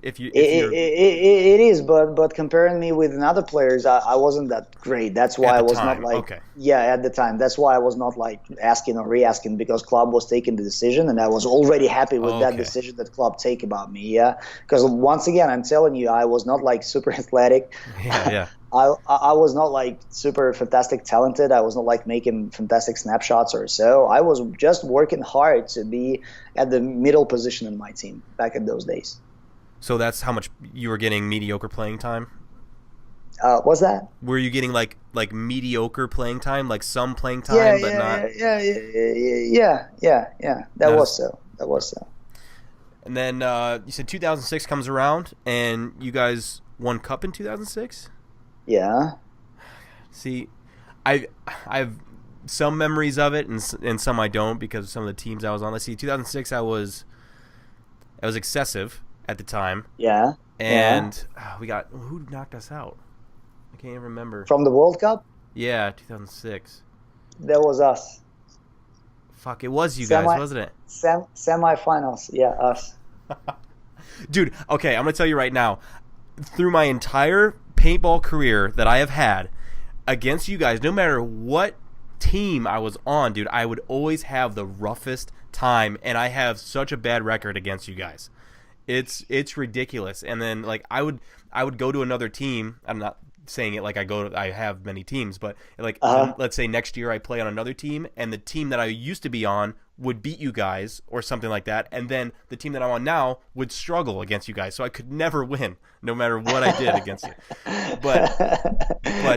Speaker 1: It
Speaker 2: is, but comparing me with other players, I wasn't that great. That's why I was not like,
Speaker 1: okay.
Speaker 2: Yeah, at the time. That's why I was not like asking or re-asking, because club was taking the decision, and I was already happy with that decision that club take about me. Yeah, because once again, I'm telling you, I was not like super athletic.
Speaker 1: Yeah.
Speaker 2: I was not like super fantastic talented. I was not like making fantastic snapshots or so. I was just working hard to be at the middle position in my team back in those days.
Speaker 1: So that's how much you were getting mediocre playing time?
Speaker 2: What's that?
Speaker 1: Were you getting like mediocre playing time, like some playing time, but not?
Speaker 2: Yeah. That was so.
Speaker 1: And then you said 2006 comes around, and you guys won cup in 2006?
Speaker 2: Yeah.
Speaker 1: See, I've some memories of it, and some I don't because of some of the teams I was on. Let's see, 2006 I was excessive at the time.
Speaker 2: Yeah.
Speaker 1: And we got, who knocked us out? I can't even remember.
Speaker 2: From the World Cup?
Speaker 1: Yeah, 2006.
Speaker 2: That was us.
Speaker 1: Fuck, it was you guys, wasn't it?
Speaker 2: Semifinals, yeah, us.
Speaker 1: Dude, okay, I'm going to tell you right now. Through my entire paintball career that I have had, against you guys, no matter what team I was on, dude, I would always have the roughest time, and I have such a bad record against you guys. It's ridiculous. And then like I would go to another team. I'm not saying it like I have many teams, but like let's say next year I play on another team, and the team that I used to be on would beat you guys or something like that, and then the team that I'm on now would struggle against you guys, so I could never win no matter what I did against you. But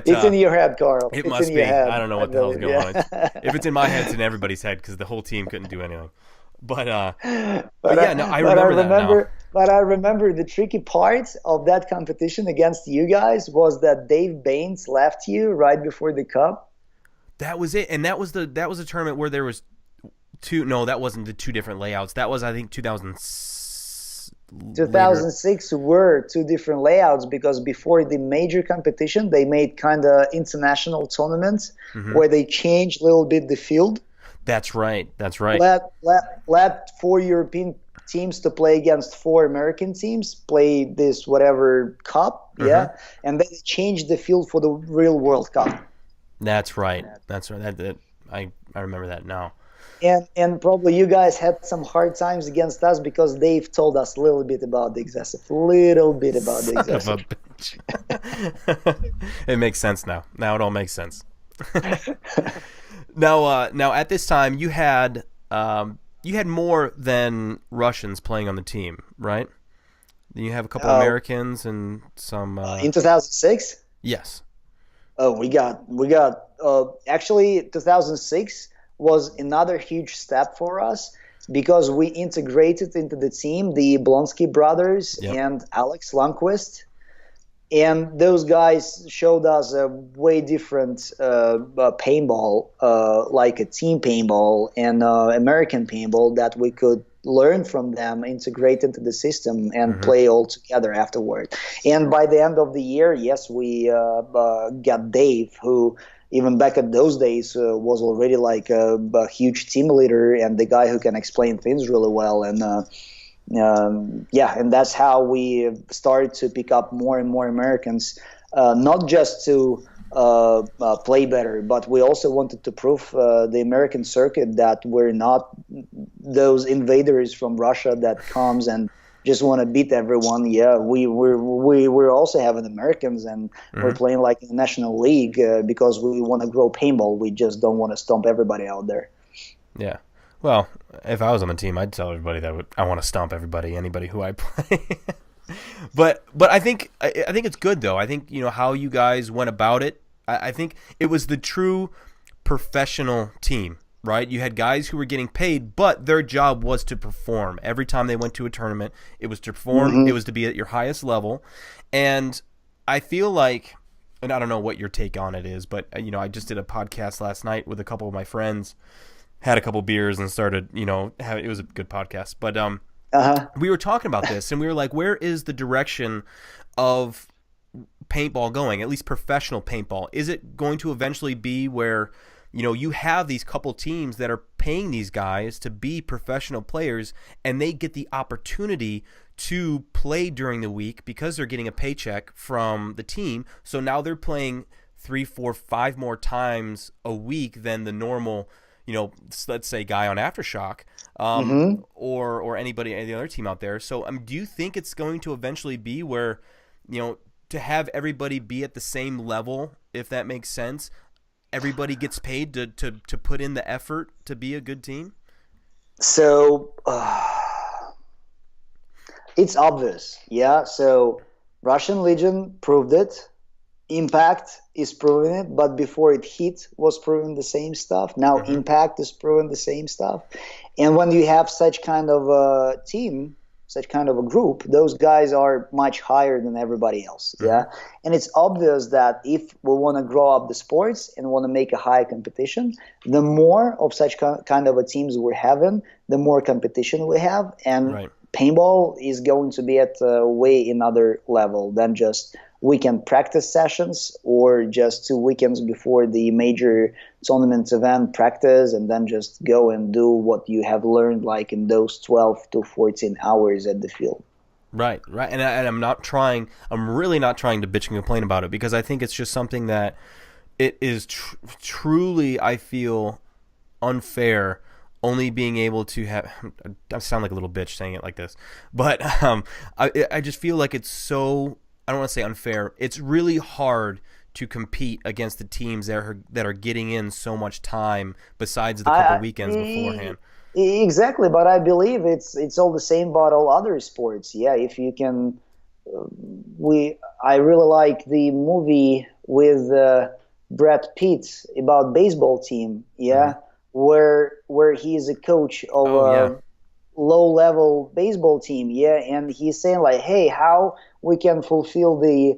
Speaker 2: it's in your head, Carl.
Speaker 1: It must be. I don't know what the hell's going on. If it's in my head, it's in everybody's head because the whole team couldn't do anything. But yeah, no, I remember that now.
Speaker 2: But I remember the tricky part of that competition against you guys was that Dave Baines left you right before the cup.
Speaker 1: That was it, and that was a tournament where there was two. No, that wasn't the two different layouts. That was, I think, 2006
Speaker 2: were two different layouts, because before the major competition they made kind of international tournaments where they changed a little bit the field.
Speaker 1: That's right.
Speaker 2: Let 4 European teams to play against 4 American teams, play this whatever cup, and then they changed the field for the real World Cup.
Speaker 1: That's right. I remember that now.
Speaker 2: And probably you guys had some hard times against us because Dave told us a little bit about the excessive.
Speaker 1: It makes sense now. Now it all makes sense. Now at this time you had more than Russians playing on the team, right? You have a couple Americans and some.
Speaker 2: In 2006.
Speaker 1: Yes.
Speaker 2: Oh, we got. Actually, 2006 was another huge step for us because we integrated into the team the Blonsky brothers and Alex Lundqvist. And those guys showed us a way different paintball, like a team paintball and American paintball that we could learn from them, integrate into the system, and play all together afterward. And by the end of the year, yes, we got Dave, who even back at those days was already like a huge team leader and the guy who can explain things really well. And and that's how we started to pick up more and more Americans, not just to play better, but we also wanted to prove the American circuit that we're not those invaders from Russia that comes and just want to beat everyone. Yeah, we're also having Americans, and we're playing like in the National League because we want to grow paintball. We just don't want to stomp everybody out there.
Speaker 1: Yeah. Well, if I was on the team, I'd tell everybody that I want to stomp anybody who I play. but I think it's good though. I think how you guys went about it. I think it was the true professional team, right? You had guys who were getting paid, but their job was to perform. Every time they went to a tournament, it was to perform. It was to be at your highest level. And I feel like, and I don't know what your take on it is, but I just did a podcast last night with a couple of my friends, had a couple beers and started, it was a good podcast. But we were talking about this, and we were like, where is the direction of paintball going, at least professional paintball? Is it going to eventually be where you have these couple teams that are paying these guys to be professional players, and they get the opportunity to play during the week because they're getting a paycheck from the team? So now they're playing 3, 4, 5 more times a week than the normal, let's say guy on Aftershock, or anybody, any other team out there. So do you think it's going to eventually be where, to have everybody be at the same level, if that makes sense? Everybody gets paid to put in the effort to be a good team?
Speaker 2: So it's obvious, yeah. So Russian Legion proved it. Impact is proving it, but before it hit was proving the same stuff. Now Impact is proving the same stuff. And when you have such kind of a team, such kind of a group, those guys are much higher than everybody else. Yeah. And it's obvious that if we want to grow up the sports and want to make a high competition, the more of such kind of a teams we're having, the more competition we have. And paintball is going to be at way another level than just weekend practice sessions or just 2 weekends before the major tournament event practice and then just go and do what you have learned like in those 12 to 14 hours at the field.
Speaker 1: Right. And I'm really not trying to bitch and complain about it, because I think it's just something that it is truly, I feel, unfair only being able to have, I sound like a little bitch saying it like this, but I just feel like it's so, I don't want to say unfair. It's really hard to compete against the teams that are getting in so much time besides the couple weekends beforehand.
Speaker 2: Exactly, but I believe it's all the same about all other sports. Yeah, if you can, I really like the movie with Brad Pitt about baseball team. Yeah, where he is a coach of a low-level baseball team. Yeah, and he's saying like, hey, how we can fulfill the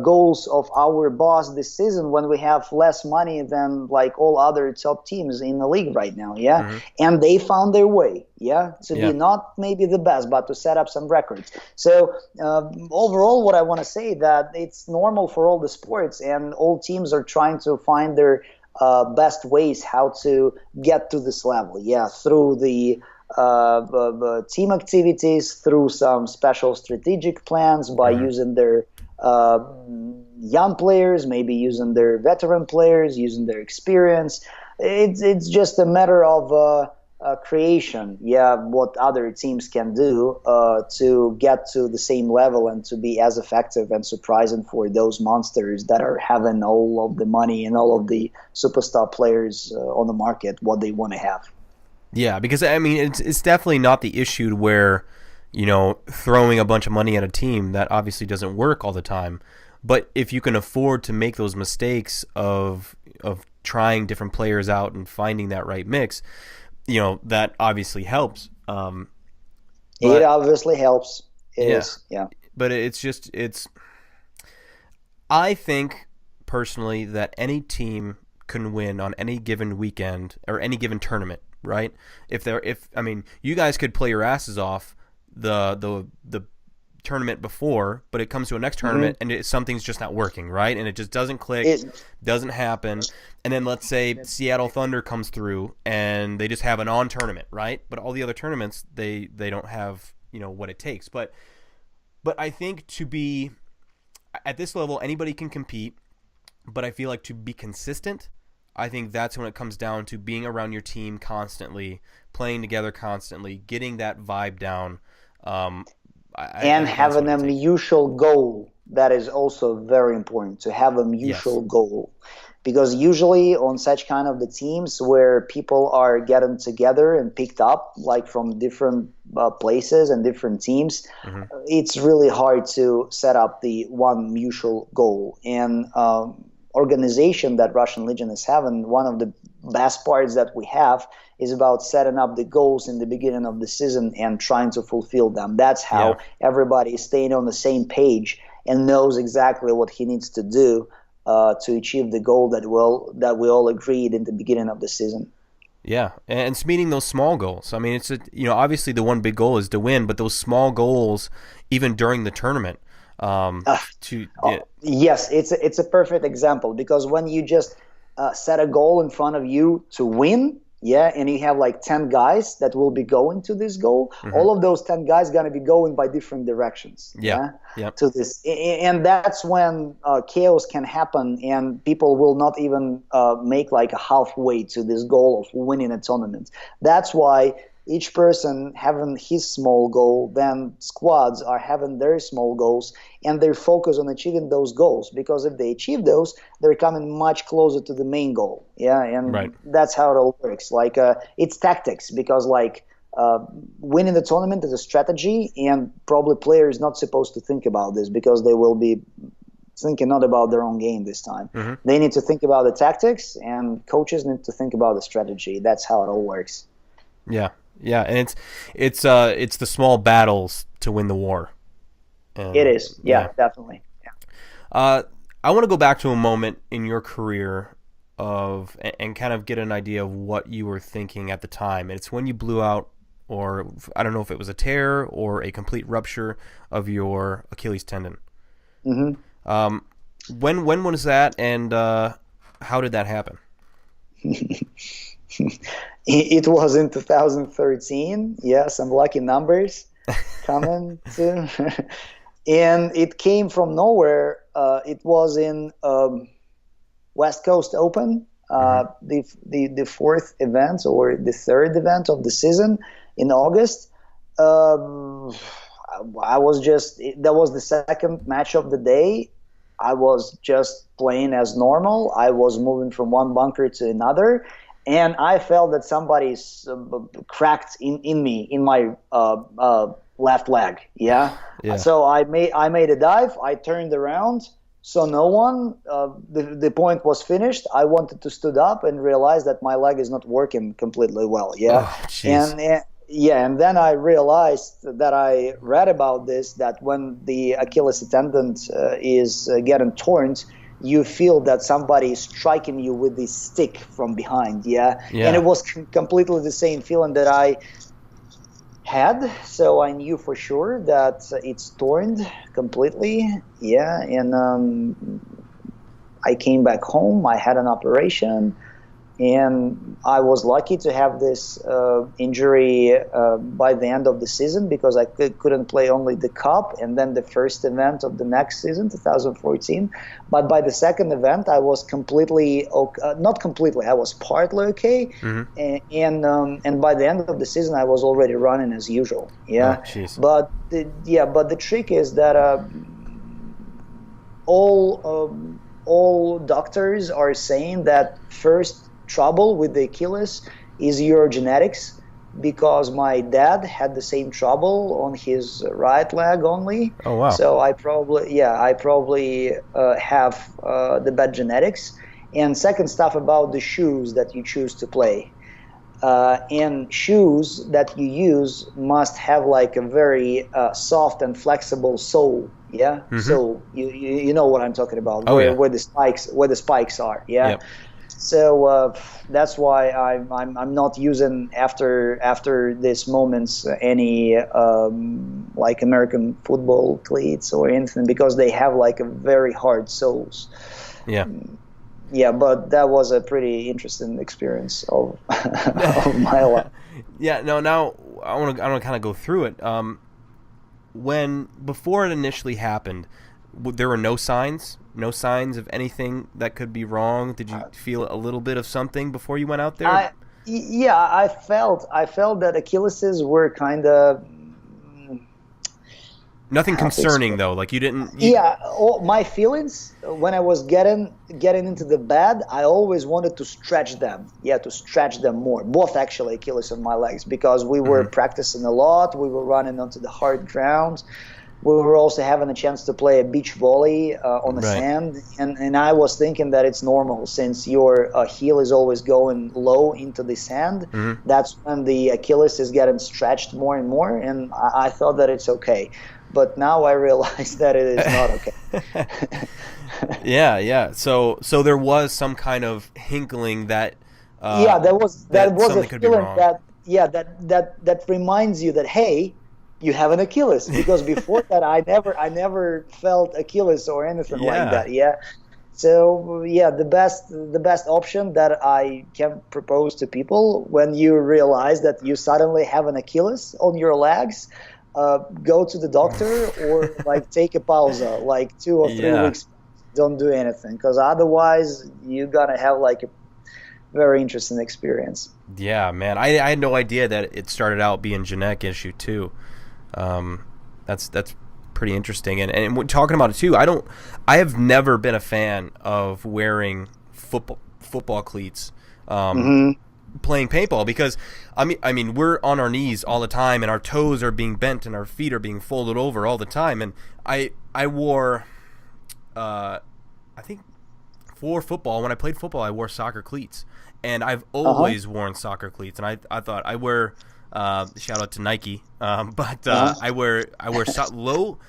Speaker 2: goals of our boss this season when we have less money than like all other top teams in the league right now. Yeah. And they found their way, to be not maybe the best, but to set up some records. So overall, what I want to say that it's normal for all the sports, and all teams are trying to find their best ways how to get to this level. Yeah, through the team activities, through some special strategic plans, by using their young players, maybe using their veteran players, using their experience. It's just a matter of creation, what other teams can do to get to the same level and to be as effective and surprising for those monsters that are having all of the money and all of the superstar players on the market, what they want to have.
Speaker 1: Yeah, because I mean, it's definitely not the issue where, throwing a bunch of money at a team, that obviously doesn't work all the time. But if you can afford to make those mistakes of trying different players out and finding that right mix, that obviously helps.
Speaker 2: It obviously helps. It is.
Speaker 1: But I think personally that any team can win on any given weekend or any given tournament, right? You guys could play your asses off the tournament before, but it comes to a next tournament and something's just not working, right? And it just doesn't click, doesn't happen. And then let's say Seattle Thunder comes through and they just have an on tournament, right? But all the other tournaments, they don't have, what it takes. But I think to be at this level, anybody can compete, but I feel like to be consistent, I think that's when it comes down to being around your team constantly, playing together constantly, getting that vibe down.
Speaker 2: And having a mutual goal. That is also very important, to have a mutual goal. Because usually on such kind of the teams where people are getting together and picked up like from different places and different teams, it's really hard to set up the one mutual goal. And organization that Russian Legion is having, one of the best parts that we have is about setting up the goals in the beginning of the season and trying to fulfill them. That's how everybody is staying on the same page and knows exactly what he needs to do to achieve the goal that we all agreed in the beginning of the season.
Speaker 1: Yeah, and it's meeting those small goals. I mean, it's obviously the one big goal is to win, but those small goals, even during the tournament,
Speaker 2: yes, it's a perfect example, because when you just set a goal in front of you to win, and you have like 10 guys that will be going to this goal, all of those 10 guys going to be going by different directions to this, and that's when chaos can happen, and people will not even make like a halfway to this goal of winning a tournament. That's why each person having his small goal, then squads are having their small goals, and they focus on achieving those goals, because if they achieve those, they're coming much closer to the main goal. And that's how it all works. Like it's tactics, because like winning the tournament is a strategy, and probably players not supposed to think about this, because they will be thinking not about their own game this time. They need to think about the tactics, and coaches need to think about the strategy. That's how it all works.
Speaker 1: Yeah, and it's the small battles to win the war. And,
Speaker 2: it is, definitely.
Speaker 1: I want to go back to a moment in your career and kind of get an idea of what you were thinking at the time. And it's when you blew out, or I don't know if it was a tear or a complete rupture of your Achilles tendon. When was that, and how did that happen?
Speaker 2: It was in 2013. Some lucky numbers coming too. And it came from nowhere. It was in West Coast Open, the fourth event or the third event of the season in August. That was the second match of the day. I was just playing as normal. I was moving from one bunker to another, and I felt that somebody's cracked in my left leg. So I made a dive. I turned around, saw no one. The point was finished. I wanted to stood up and realized that my leg is not working completely well. And then I realized that I read about this, that when the Achilles tendon is getting torn, you feel that somebody is striking you with this stick from behind. And it was completely the same feeling that I had, so I knew for sure that it's torn completely. And I came back home. I had an operation, and I was lucky to have this injury by the end of the season, because I couldn't play only the cup and then the first event of the next season, 2014. But by the second event, I was completely not completely, I was partly okay. And by the end of the season, I was already running as usual. But the trick is that all doctors are saying that first trouble with the Achilles is your genetics, because my dad had the same trouble on his right leg only.
Speaker 1: Oh wow!
Speaker 2: So I probably have the bad genetics. And second stuff about the shoes that you choose to play. And shoes that you use must have like a very soft and flexible sole. So you know what I'm talking about. Where the spikes are. Yep. So that's why I'm not using after these moments any like American football cleats or anything, because they have like a very hard soles. But that was a pretty interesting experience of my life.
Speaker 1: Now I want to kind of go through it. Before it initially happened, there were no signs of anything that could be wrong. Did you feel a little bit of something before you went out there?
Speaker 2: I felt that Achilles's were kind of
Speaker 1: nothing concerning though. Like you didn't.
Speaker 2: My feelings when I was getting into the bed, I always wanted to stretch them. To stretch them more. Both actually, Achilles and my legs, because we were practicing a lot. We were running onto the hard ground. we were also having a chance to play a beach volley on the
Speaker 1: Right.
Speaker 2: sand, and I was thinking that it's normal since your heel is always going low into the sand.
Speaker 1: Mm-hmm.
Speaker 2: That's when the Achilles is getting stretched more and more, and I thought that it's okay. But now I realize that it is not okay.
Speaker 1: Yeah. So there was some kind of hinkling that
Speaker 2: Yeah, that was a
Speaker 1: something could be
Speaker 2: feeling
Speaker 1: wrong.
Speaker 2: that reminds you that, hey, you have an Achilles, because before that I never felt Achilles or anything like that. Yeah. So yeah, the best option that I can propose to people when you realize that you suddenly have an Achilles on your legs, go to the doctor or like take a pause, like 2 or 3
Speaker 1: Yeah.
Speaker 2: weeks. Don't do anything, because otherwise you're gonna have like a very interesting experience.
Speaker 1: Yeah, man. I had no idea that it started out being a genetic issue too. That's pretty interesting. And we're talking about it too. I have never been a fan of wearing football cleats, playing paintball, because I mean we're on our knees all the time and our toes are being bent and our feet are being folded over all the time. And I wore, I think for football, when I played football, I wore soccer cleats, and I've always worn soccer cleats. And I thought I wear, shout out to Nike, but I wear low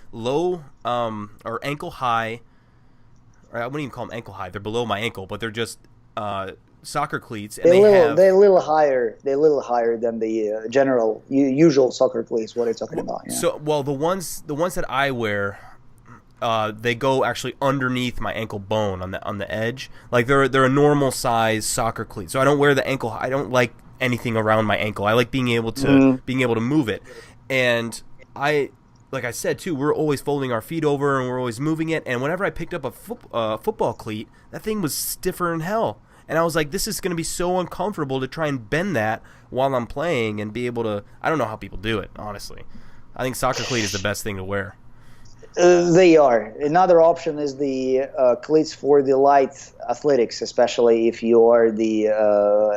Speaker 1: or ankle high, or I wouldn't even call them ankle high. They're below my ankle, but they're just soccer cleats, and
Speaker 2: They're a little higher. They're a little higher than the general usual soccer cleats. What are you talking about? Yeah.
Speaker 1: So the ones that I wear, they go actually underneath my ankle bone on the edge. Like they're a normal size soccer cleat. So I don't wear the ankle. I don't like anything around my ankle. I like being able to move it. And like I said too, we're always folding our feet over and we're always moving it. And whenever I picked up a football cleat, that thing was stiffer than hell. And I was like, this is going to be so uncomfortable to try and bend that while I'm playing and be able to. I don't know how people do it, honestly. I think soccer cleat is the best thing to wear.
Speaker 2: They are. Another option is the cleats for the light athletics, especially if you are the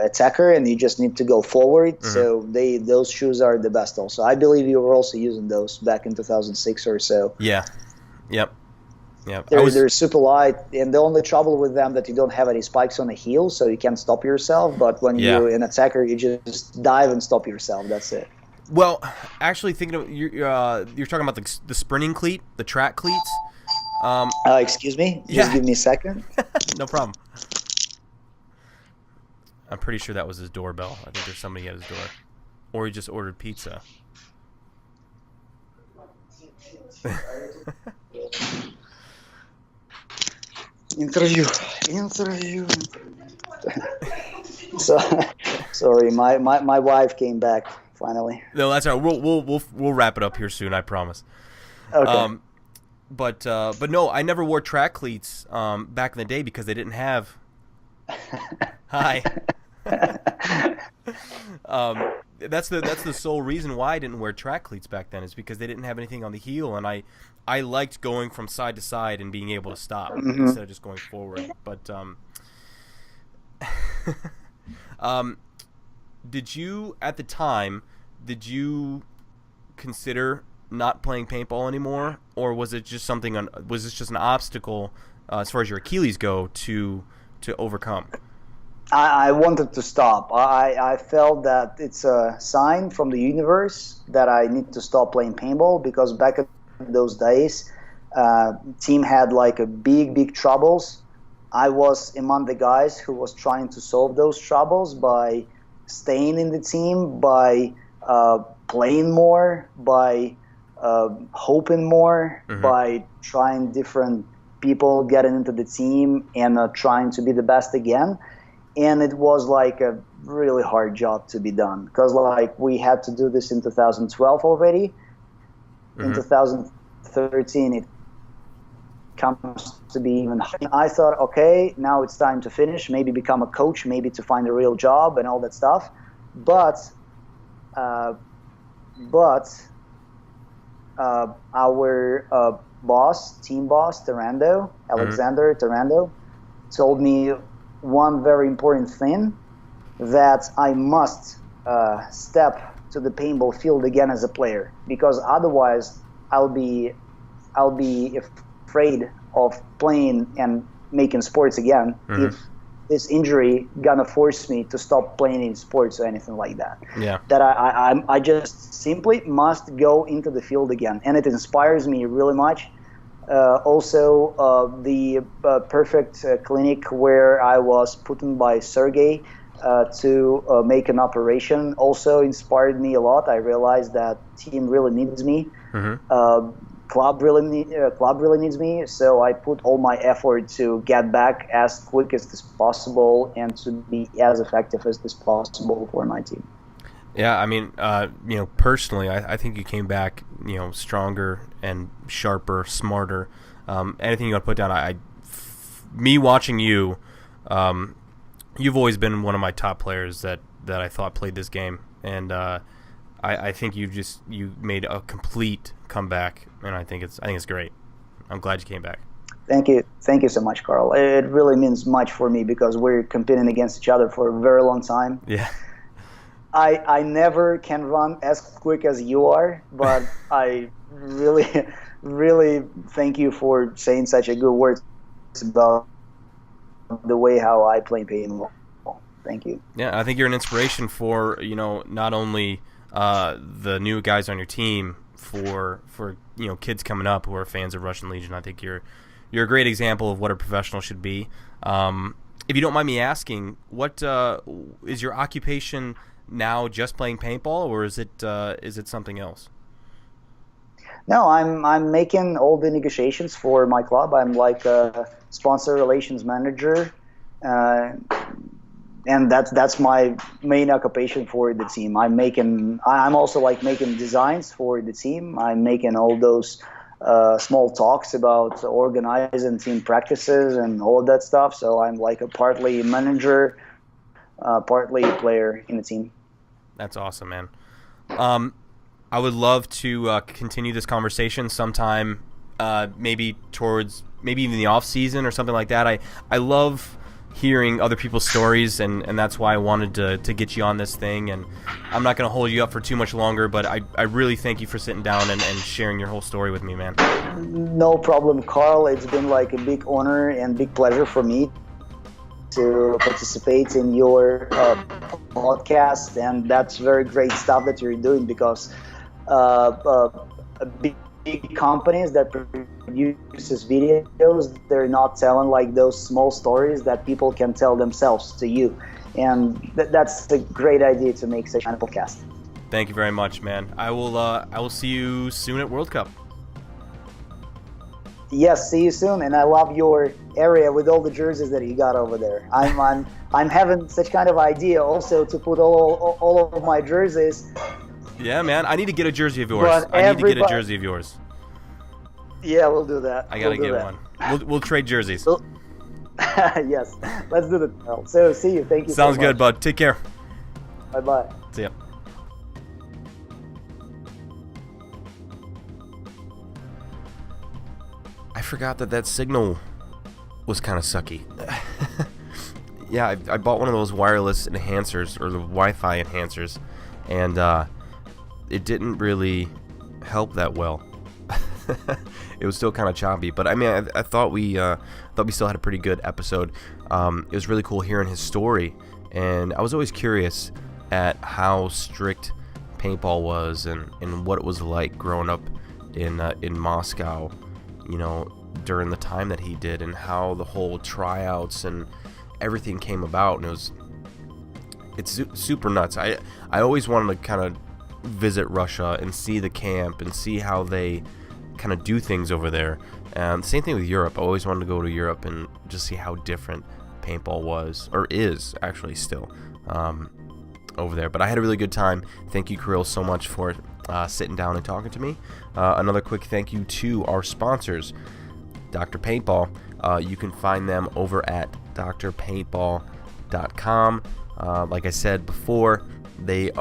Speaker 2: attacker and you just need to go forward. So those shoes are the best also. I believe you were also using those back in 2006 or so.
Speaker 1: Yeah. Yep.
Speaker 2: They're super light, and the only trouble with them that you don't have any spikes on the heel, so you can't stop yourself. But when you're an attacker, you just dive and stop yourself. That's it.
Speaker 1: Well, actually, thinking of you're talking about the sprinting cleat, the track cleats.
Speaker 2: Excuse me. Just give me a second.
Speaker 1: No problem. I'm pretty sure that was his doorbell. I think there's somebody at his door, or he just ordered pizza.
Speaker 2: Interview. So, sorry, my wife came back finally.
Speaker 1: No, that's all right. We'll wrap it up here soon. I promise.
Speaker 2: Okay.
Speaker 1: But no, I never wore track cleats back in the day because they didn't have. Hi. That's the sole reason why I didn't wear track cleats back then, is because they didn't have anything on the heel, and I liked going from side to side and being able to stop instead of just going forward. But did you at the time consider not playing paintball anymore, or was it just was this just an obstacle as far as your Achilles go to overcome?
Speaker 2: I wanted to stop. I felt that it's a sign from the universe that I need to stop playing paintball, because back in those days, team had like a big troubles. I was among the guys who was trying to solve those troubles by staying in the team, by playing more, by hoping more, by trying different people getting into the team and trying to be the best again. And it was like a really hard job to be done, because like we had to do this in 2012 already. In 2013 it comes to be even harder. I thought, okay, now it's time to finish, maybe become a coach, maybe to find a real job and all that stuff. But our team boss, Alexander Tarando, told me one very important thing, that I must step to the paintball field again as a player, because otherwise I'll be I'll be afraid of playing and making sports again if this injury gonna force me to stop playing in sports or anything like that.
Speaker 1: Yeah.
Speaker 2: That I just simply must go into the field again, and it inspires me really much. Also, the perfect clinic where I was put in by Sergei to make an operation also inspired me a lot. I realized that team really needs me. Club really needs me, so I put all my effort to get back as quick as this possible and to be as effective as this possible for my team.
Speaker 1: Yeah, I mean, personally, I think you came back, stronger and sharper, smarter. Anything you want to put down, me watching you, you've always been one of my top players that I thought played this game, and I think you made a complete comeback, and I think it's great. I'm glad you came back.
Speaker 2: Thank you so much, Carl. It really means much for me because we're competing against each other for a very long time.
Speaker 1: Yeah.
Speaker 2: I never can run as quick as you are, but I really, really thank you for saying such a good words about the way how I play paintball. Thank you.
Speaker 1: Yeah, I think you're an inspiration for not only the new guys on your team, for kids coming up who are fans of Russian Legion. I think you're a great example of what a professional should be. If you don't mind me asking, what is your occupation now? Just playing paintball, or is it something else?
Speaker 2: No, I'm making all the negotiations for my club. I'm like a sponsor relations manager, and that's my main occupation for the team. I'm also like making designs for the team. I'm making all those small talks about organizing team practices and all of that stuff. So I'm like a partly manager, partly player in the team.
Speaker 1: That's awesome, man. I would love to continue this conversation sometime, maybe even the off season or something like that. I love hearing other people's stories, and that's why I wanted to get you on this thing. And I'm not going to hold you up for too much longer, but I really thank you for sitting down and sharing your whole story with me, man.
Speaker 2: No problem, Carl. It's been like a big honor and big pleasure for me to participate in your podcast, and that's very great stuff that you're doing because big companies that produces videos, they're not telling like those small stories that people can tell themselves to you, and that's a great idea to make such a podcast.
Speaker 1: Thank you very much, man. I will see you soon at World Cup.
Speaker 2: Yes, see you soon, and I love your area with all the jerseys that you got over there. I'm having such kind of idea also to put all of my jerseys.
Speaker 1: Yeah, man, I need to get a jersey of yours. I need to get a jersey of yours.
Speaker 2: Yeah, we'll do that.
Speaker 1: I gotta get one. We'll trade jerseys.
Speaker 2: Yes, let's do that. So see you. Thank you.
Speaker 1: Sounds good, bud. Take care.
Speaker 2: Bye-bye.
Speaker 1: See ya. I forgot that signal was kind of sucky. Yeah, I bought one of those wireless enhancers, or the Wi-Fi enhancers, and it didn't really help that well. It was still kind of choppy, but I mean, I thought we still had a pretty good episode. It was really cool hearing his story, and I was always curious at how strict paintball was and what it was like growing up in Moscow, during the time that he did, and how the whole tryouts and everything came about. And it's super nuts. I always wanted to kind of visit Russia and see the camp and see how they kind of do things over there. Same thing with Europe. I always wanted to go to Europe and just see how different paintball was, or is actually still, over there. But I had a really good time. Thank you, Kirill, so much for sitting down and talking to me. Another quick thank you to our sponsors, Dr. Paintball. You can find them over at drpaintball.com. Like I said before, they're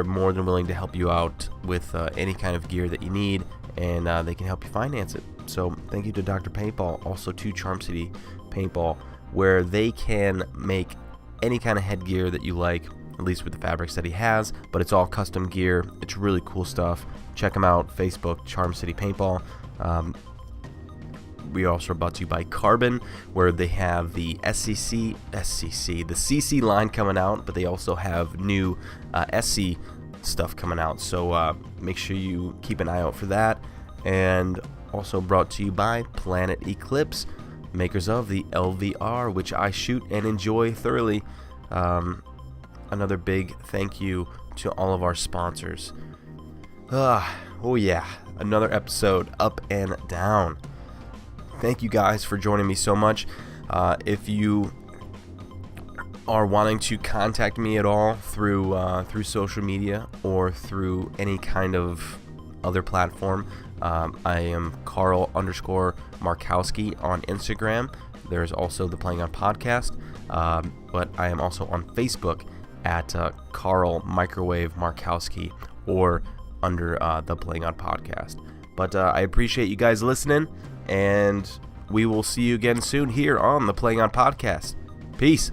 Speaker 1: more than willing to help you out with any kind of gear that you need, and they can help you finance it. So thank you to Dr. Paintball, also to Charm City Paintball, where they can make any kind of headgear that you like at least with the fabrics that he has, but it's all custom gear. It's really cool stuff. Check him out, Facebook, Charm City Paintball. We also are brought to you by Carbon, where they have the the CC line coming out, but they also have new SC stuff coming out. So make sure you keep an eye out for that. And also brought to you by Planet Eclipse, makers of the LVR, which I shoot and enjoy thoroughly. Another big thank you to all of our sponsors. Oh yeah, another episode up and down. Thank you guys for joining me so much. If you are wanting to contact me at all through social media or through any kind of other platform, I am Carl_Markowski on Instagram. There's also the Playing On podcast, but I am also on Facebook at Carl Microwave Markowski or under the Playing On podcast. But I appreciate you guys listening, and we will see you again soon here on the Playing On podcast. Peace.